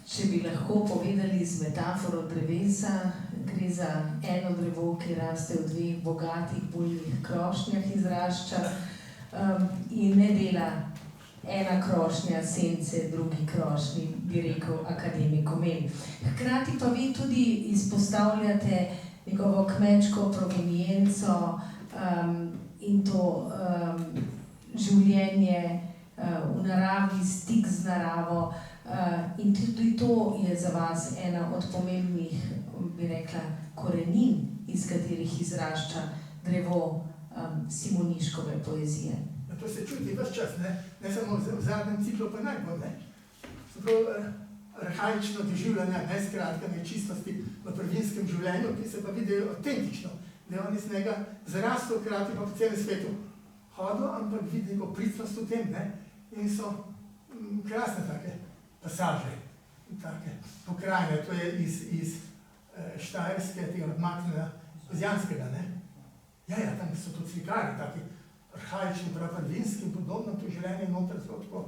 Če bi lahko povedali z metaforo drevesa, gre za eno drevo, ki raste v dveh bogatih, boljih krošnjah izrašča in ne dela ena krošnja sence, drugi krošnji, bi rekel akademik Omen. Hkrati pa vi tudi izpostavljate njegovo kmečko provenienco in to življenje v naravi, stik z naravo. In tudi to je za vas ena od pomembnih, bi rekla, korenin, iz katerih izrašča drevo Simoniškove poezije. To se čuti ves čas, ne samo v zadnjem ciklu, pa najbolj, ne. Se pravi, arhaično doživljanje, skratka, nečistosti v prvinskem življenju, ki se pa vidijo avtentično, da je on iz njega zrastel, hkrati pa po celem svetu hodil, ampak vidi neko pristnost v tem, ne. In so krasne take pasaže, take pokrajine, to je iz Štajerske, tega odmaknjenega Kozjanskega, ne. Ja, tam so to cvikari, taki arhaični, prvinski in podobno, to življenje je noter zelo tako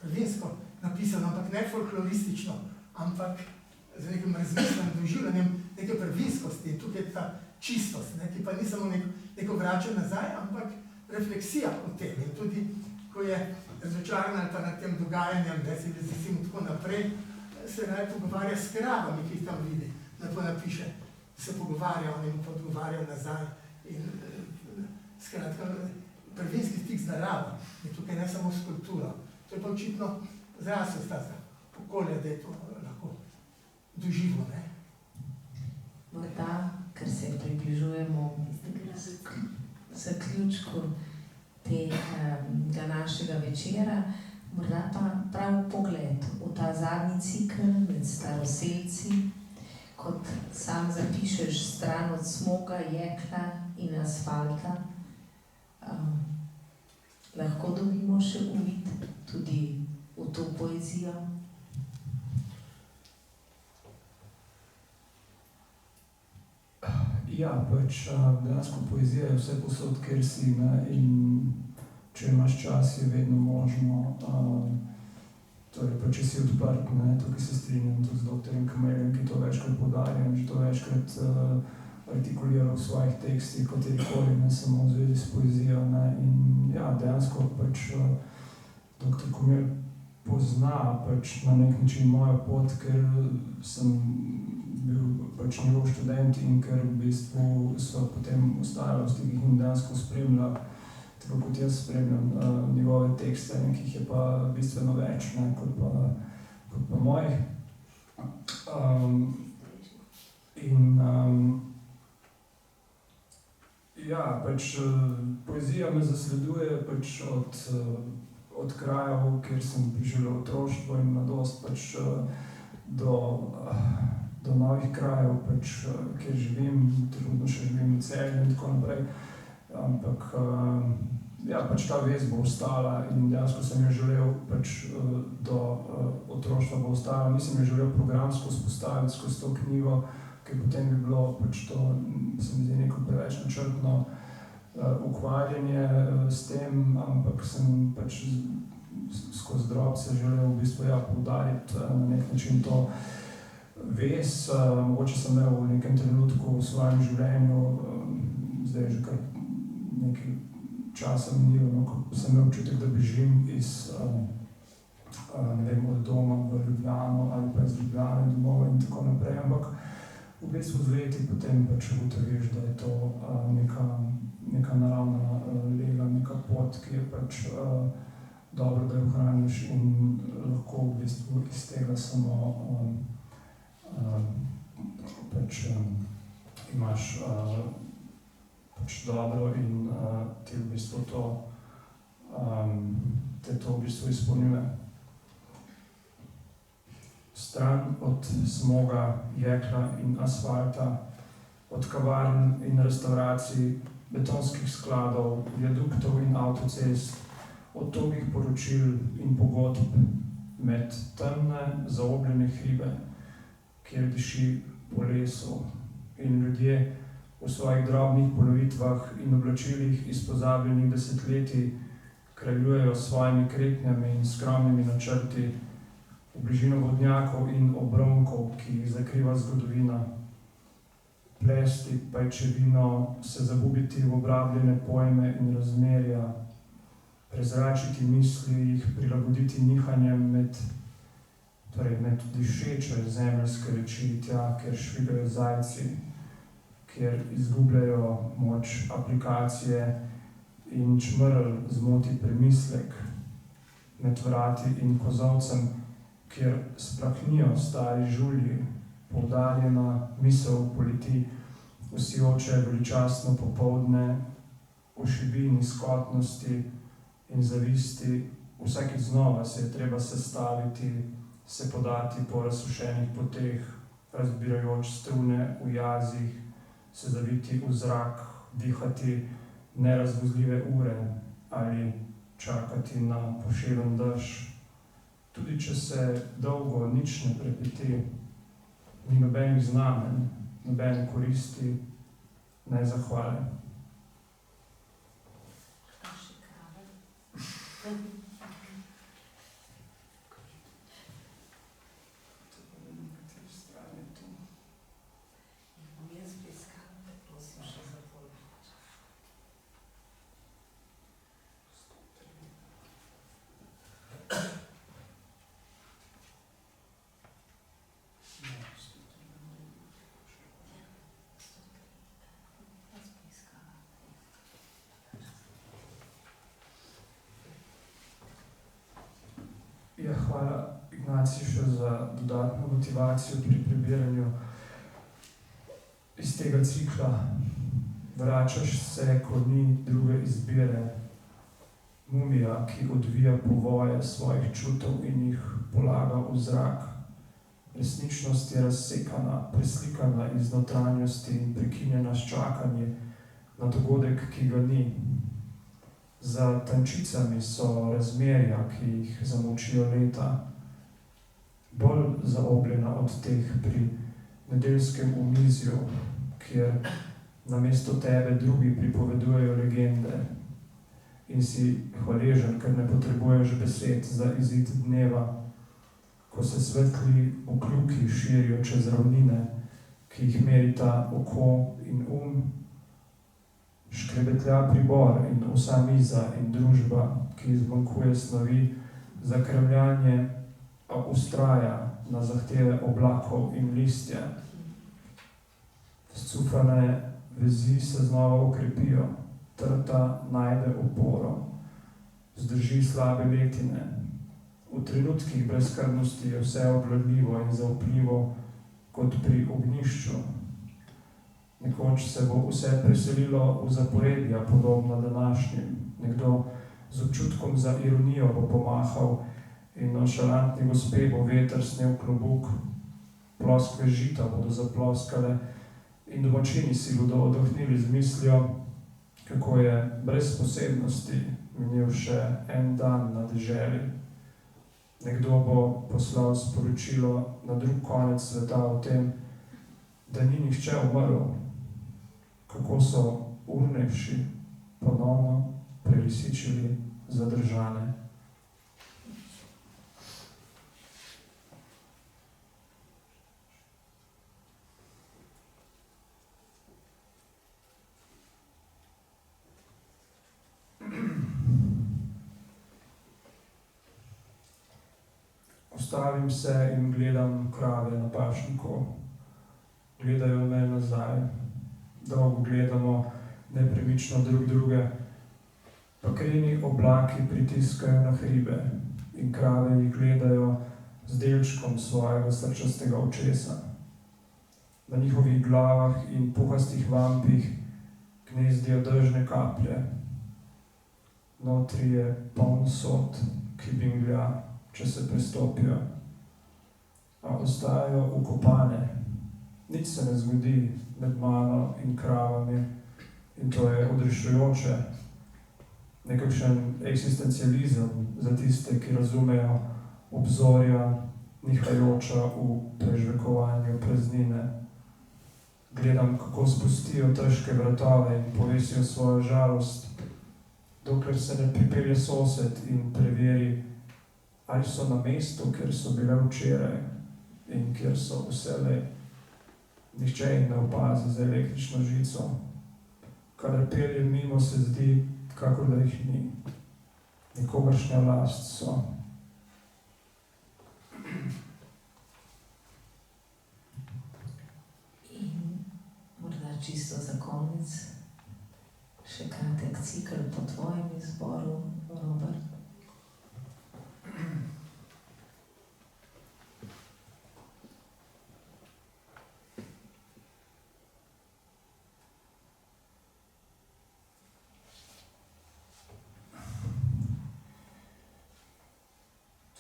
prvinsko napisano, ampak ne folkloristično, ampak z nekim razmišljanjem, doživljanjem neke prvinskosti. In tukaj je ta čistost, ne, ki pa ni samo neko vračanje nazaj, ampak refleksija o tem. In tudi, ko je razočaran ali pa nad tem dogajanjem, da se recimo tako naprej, se raje pogovarja s kravami, ki jih tam vidi, da to napiše, se pogovarja, on jim pa odgovarja nazaj. In skratka, prvinski stik z naravo je tukaj ne samo s kulturo. To je pa očitno zrasel z tega okolja, da je to lahko doživo, ne. Morda, ker se približujemo zaključku tega našega večera, morda pa prav pogled v ta zadnji cikel med staroselci, kot sam zapišeš, stran od smoga, jekla in asfalta. Lahko dobimo še uvid tudi v to poezijo? Ja, pač dejansko poezija je vse posod, kjer si, ne, in če imaš čas, je vedno možno. Torej, pa če si odprt, ne, tukaj se strinjam tudi z doktorjem Kameljem, ki to večkrat poudarjam, že to večkrat artikuliral v svojih tekstih, katerikoli, ne samo v zvezi s poezijo, ne, in ja, dejansko pač doktor Kamel pozna pač na nek način mojo pot, ker sem bil pač njegov študent in ker v bistvu so potem ostajali v stikih in dejansko spremljal, tako kot jaz spremljam njegove tekste, ki jih je pa bistveno več, ne, kot pa mojih. Ja, pač poezija me zasleduje pač od krajev, kjer sem preživel otroštvo in mladost, pač do novih krajev, pač kjer živim, trenutno še živim v Celju in tako naprej. Ampak ja, pač ta vez bo ostala in dejansko sem jo želel pač do otroštva bo ostala. Nisem jo želel programsko vzpostaviti skozi to knjigo, ker potem bi bilo pač to, se mi zdi, neko preveč načrtno ukvarjanje s tem, ampak sem pač skozi drobce želel v bistvu ja poudariti na nek način to vez. Mogoče sem imel v nekem trenutku v svojem življenju, zdaj že kar nekaj časa minilo, no, ko sem imel občutek, da bežim iz ne vem, od doma v Ljubljano ali pa iz Ljubljane domov in tako naprej, ampak v bistvu z leti potem pač ugotoviš, da je to neka naravna lega, neka pot, ki je pač dobro, da jo hraniš in lahko v bistvu iz tega samo pač imaš pač dobro in ti v bistvu te to v bistvu izpolnjuje. Stran od smoga, jekla in asfalta, od kavarn in restavracij, betonskih skladov, viaduktov in avtocest, od togih poročil in pogodb med temne, zaobljene hribe, kjer diši po lesu in ljudje v svojih drobnih polovitvah in oblačilih iz pozabljenih desetletij kraljujejo s svojimi kretnjami in skromnimi načrti v bližino vodnjakov in obronkov, ki jih zakriva zgodovina. Plesti pajčevino, se zabubiti v obrabljene pojme in razmerja, prezračiti misli, jih prilagoditi nihanjem med dišeče zemeljske reči, tja, kjer švigajo zajci, kjer izgubljajo moč aplikacije in čmrl zmoti premislek med vrati in kozolcem, kjer splaknijo stari žulji, poudarjena misel poleti, vsijoče veličastno popoldne, v šibini skotnosti in zavisti, vsakič znova se je treba sestaviti, se podati po razsušenih poteh, razbirajoč strune v jazih, se zaviti v zrak, dihati nerazvozljive ure ali čakati na poševen dež. Tudi če se dolgo nič ne prepeti, ni nobenih znamen, nobene koristi, ne zahvale. Ja, hvala Ignacij še za dodatno motivacijo pri prebiranju iz tega cikla. Vračaš se, ko ni druge izbire. Mumija, ki odvija povoje svojih čutov in jih polaga v zrak. Resničnost je razsekana, preslikana iz notranjosti in prekinjena s čakanjem na dogodek, ki ga ni. Za tančicami so razmerja, ki jih zamolčijo leta, bolj zaobljena od teh pri nedeljskem omizju, kjer namesto tebe drugi pripovedujejo legende in si hvaležen, ker ne potrebuješ besed za izid dneva, ko se svetli okljuki širijo čez ravnine, ki jih merita oko in škrebetlja pribor in vsa miza in družba, ki izmanjkuje snovi za kremljanje, a ustraja na zahteve oblakov in listja. Scufane vezi se znova okrepijo, trta najde oporo, zdrži slabe letine. V trenutkih brezskrbnosti je vse obvladljivo in zaupljivo kot pri ognjišču. Nekoč se bo vse preselilo v zaporedja, podobno današnjim. Nekdo z občutkom za ironijo bo pomahal in nonšalantni gospe bo veter snel klobuk, ploskve žita bodo zaploskale in domačini si bodo oddahnili z mislijo, kako je brez posebnosti minil še en dan na deželi. Nekdo bo poslal sporočilo na drug konec sveta o tem, da ni nihče umrl, kako so urnejši ponovno prelisičili zadržane. Ustavim se in gledam krave na pašniku. Gledajo me nazaj. Dolgo gledamo nepremično drug druge. Bakreni oblaki pritiskajo na hribe in krave jih gledajo z delčkom svojega srčastega očesa. Na njihovih glavah in puhastih vampih gnezdijo dežne kaplje. Notri je poln sod, ki binglja, če se prestopijo, a ostajajo ukopane. Nič se ne zgodi med mano in kravami in to je odrešujoče. Nekakšen eksistencializem za tiste, ki razumejo obzorja, nihajoča v prežvekovanju praznine. Gledam, kako spustijo težke vratove in povesijo svojo žalost, dokler se ne pripelje sosed in preveri, ali so na mestu, kjer so bile včeraj in kjer so vselej. Nihče jih ne opazi za električno žico. Kadar pelje mimo, se zdi, kakor da jih ni. nikogaršnja last so. In morda čisto za konec, še kratek cikl po tvojem izboru, Robert.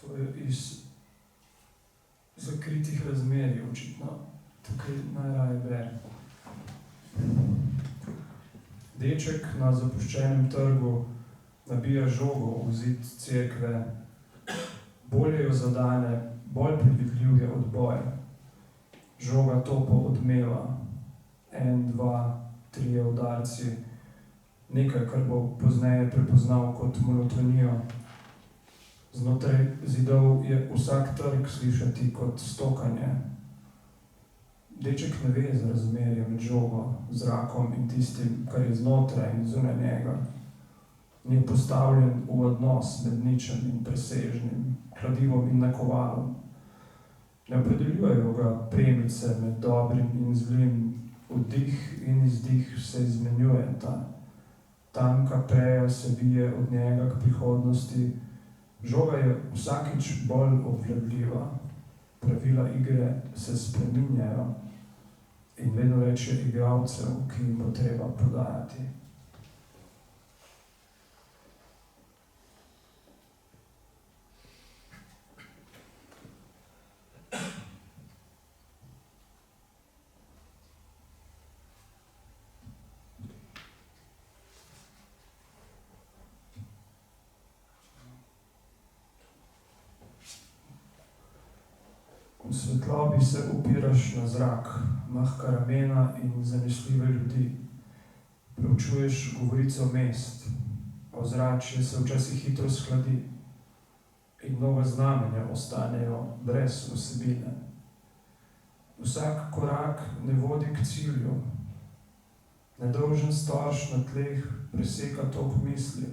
To je iz zakritih razmerij, očitno. Tukaj najraje berem. Deček na zapuščenem trgu nabija žogo v zid cerkve. Bolje jo zadane, bolj predvidljiv je odboj. Žoga topo odmeva. 1, 2, 3 udarci. Nekaj, kar bo pozneje prepoznal kot monotonijo. Znotraj zidov je vsak trg slišati kot stokanje. Deček ne ve za razmerje med žogo, zrakom in tistim, kar je znotraj in zunaj njega. Ni postavljen v odnos med ničem in presežnim, kladivom in nakovalom. Ne opredeljujejo ga premice med dobrim in zlim, vdih in izdih se izmenjujeta. Tanka preja se vije od njega k prihodnosti. Žoga je vsakič bolj obvladljiva, pravila igre se spreminjajo in vedno več je igralcev, ki jim bo treba podajati. V svetlobi se upiraš na zrak, mahka ramena in zanesljive ljudi. Preučuješ govorico mest, ozračje se včasih hitro shladi in nova znamenja ostanejo brez vsebine. Vsak korak ne vodi k cilju. Nedolžen storž na tleh preseka tok misli.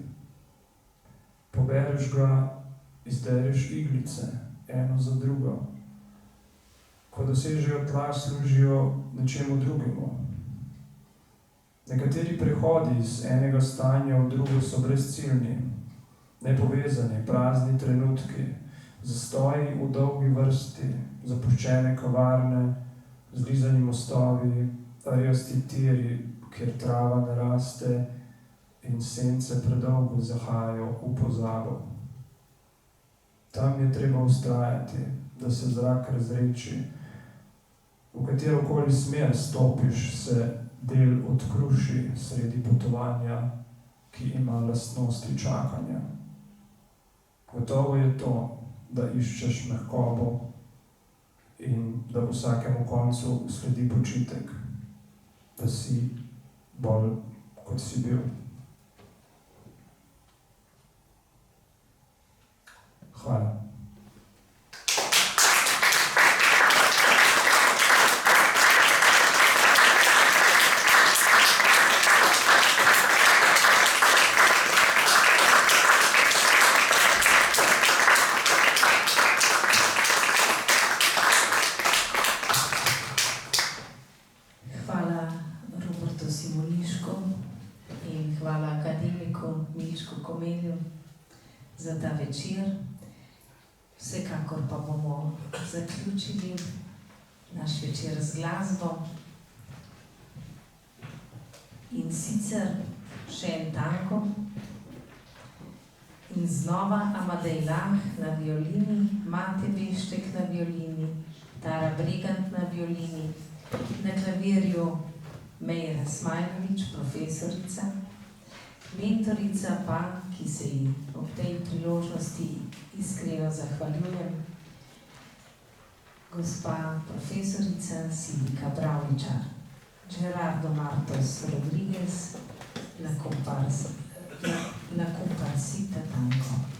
Pobereš ga, izdereš iglice, eno za drugo. Ko dosežejo tla, služijo nečemu drugemu. Nekateri prehodi iz enega stanja v drugo so brezciljni, nepovezani, prazni trenutki, zastoji v dolgi vrsti, zapuščene kavarne, zlizani mostovi, rjasti tiri, kjer trava ne raste in sence predolgo zahajajo v pozabo. Tam je treba vztrajati, da se zrak razreči. V katerokoli smer stopiš, se del odkruši sredi potovanja, ki ima lastnosti čakanja. Gotovo je to, da iščeš mehkobo in da vsakemu koncu sledi počitek, da si bolj, kot si bil. Hvala. Za ta večer. Vsekakor pa bomo zaključili naš večer z glasbo. In sicer še en tango. In znova Amadej Lah na violini, Mate Beštek na violini, Tara Bregant na violini, na klavirju Mejra Smajlović, profesorica, mentorica pa, ki se ji ob tej priložnosti iskreno zahvaljujem, gospa profesorica Silika Bravničar, Gerardo Martos Rodriguez, La Comparsita Tango.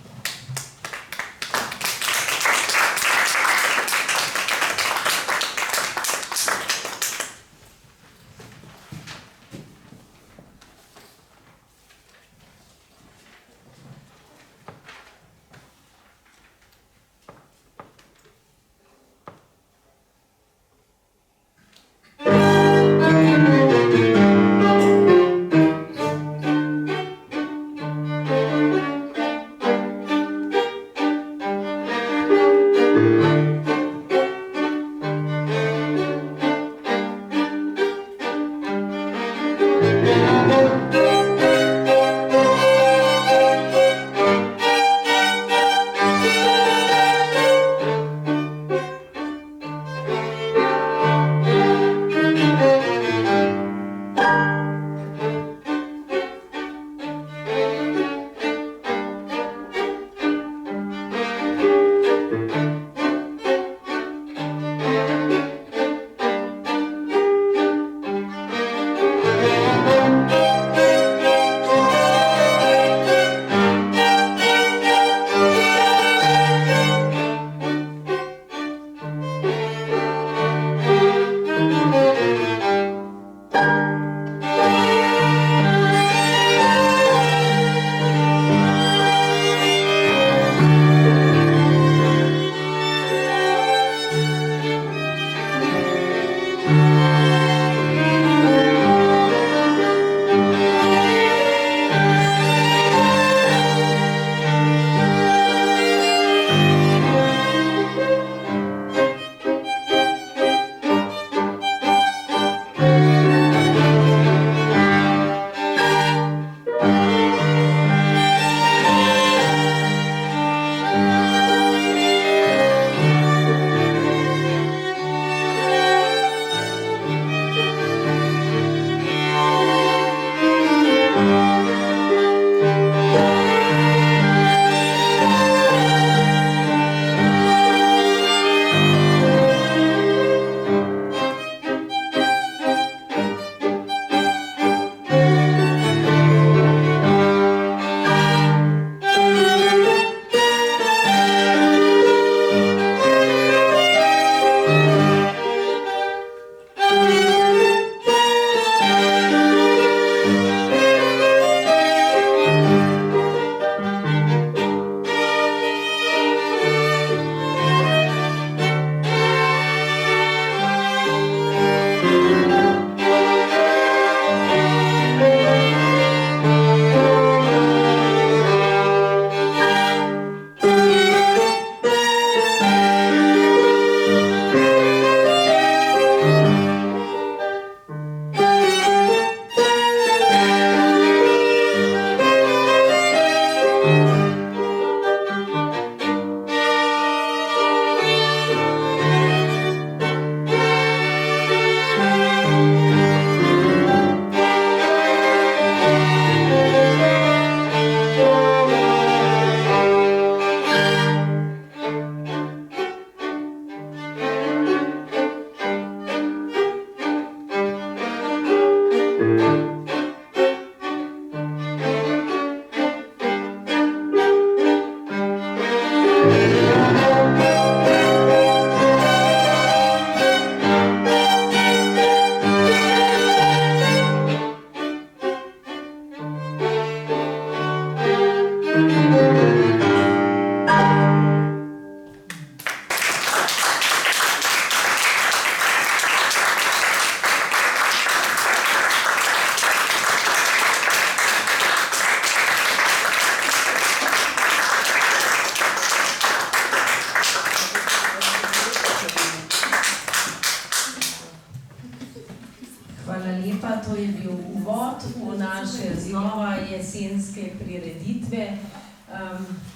Hvala lepa, to je bil uvod v naše znova jesenske prireditve.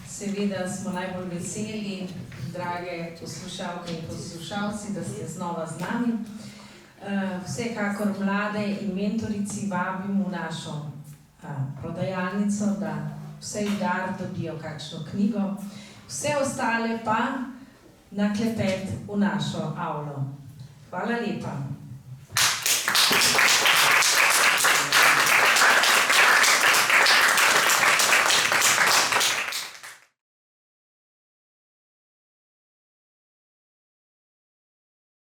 Seveda smo najbolj veseli, drage poslušalke in poslušalci, da ste znova z nami. Vsekakor mlade in mentorici vabim v našo prodajalnico, da vsej dar dobijo kakšno knjigo, vse ostale pa na klepet v našo avlo. Hvala lepa.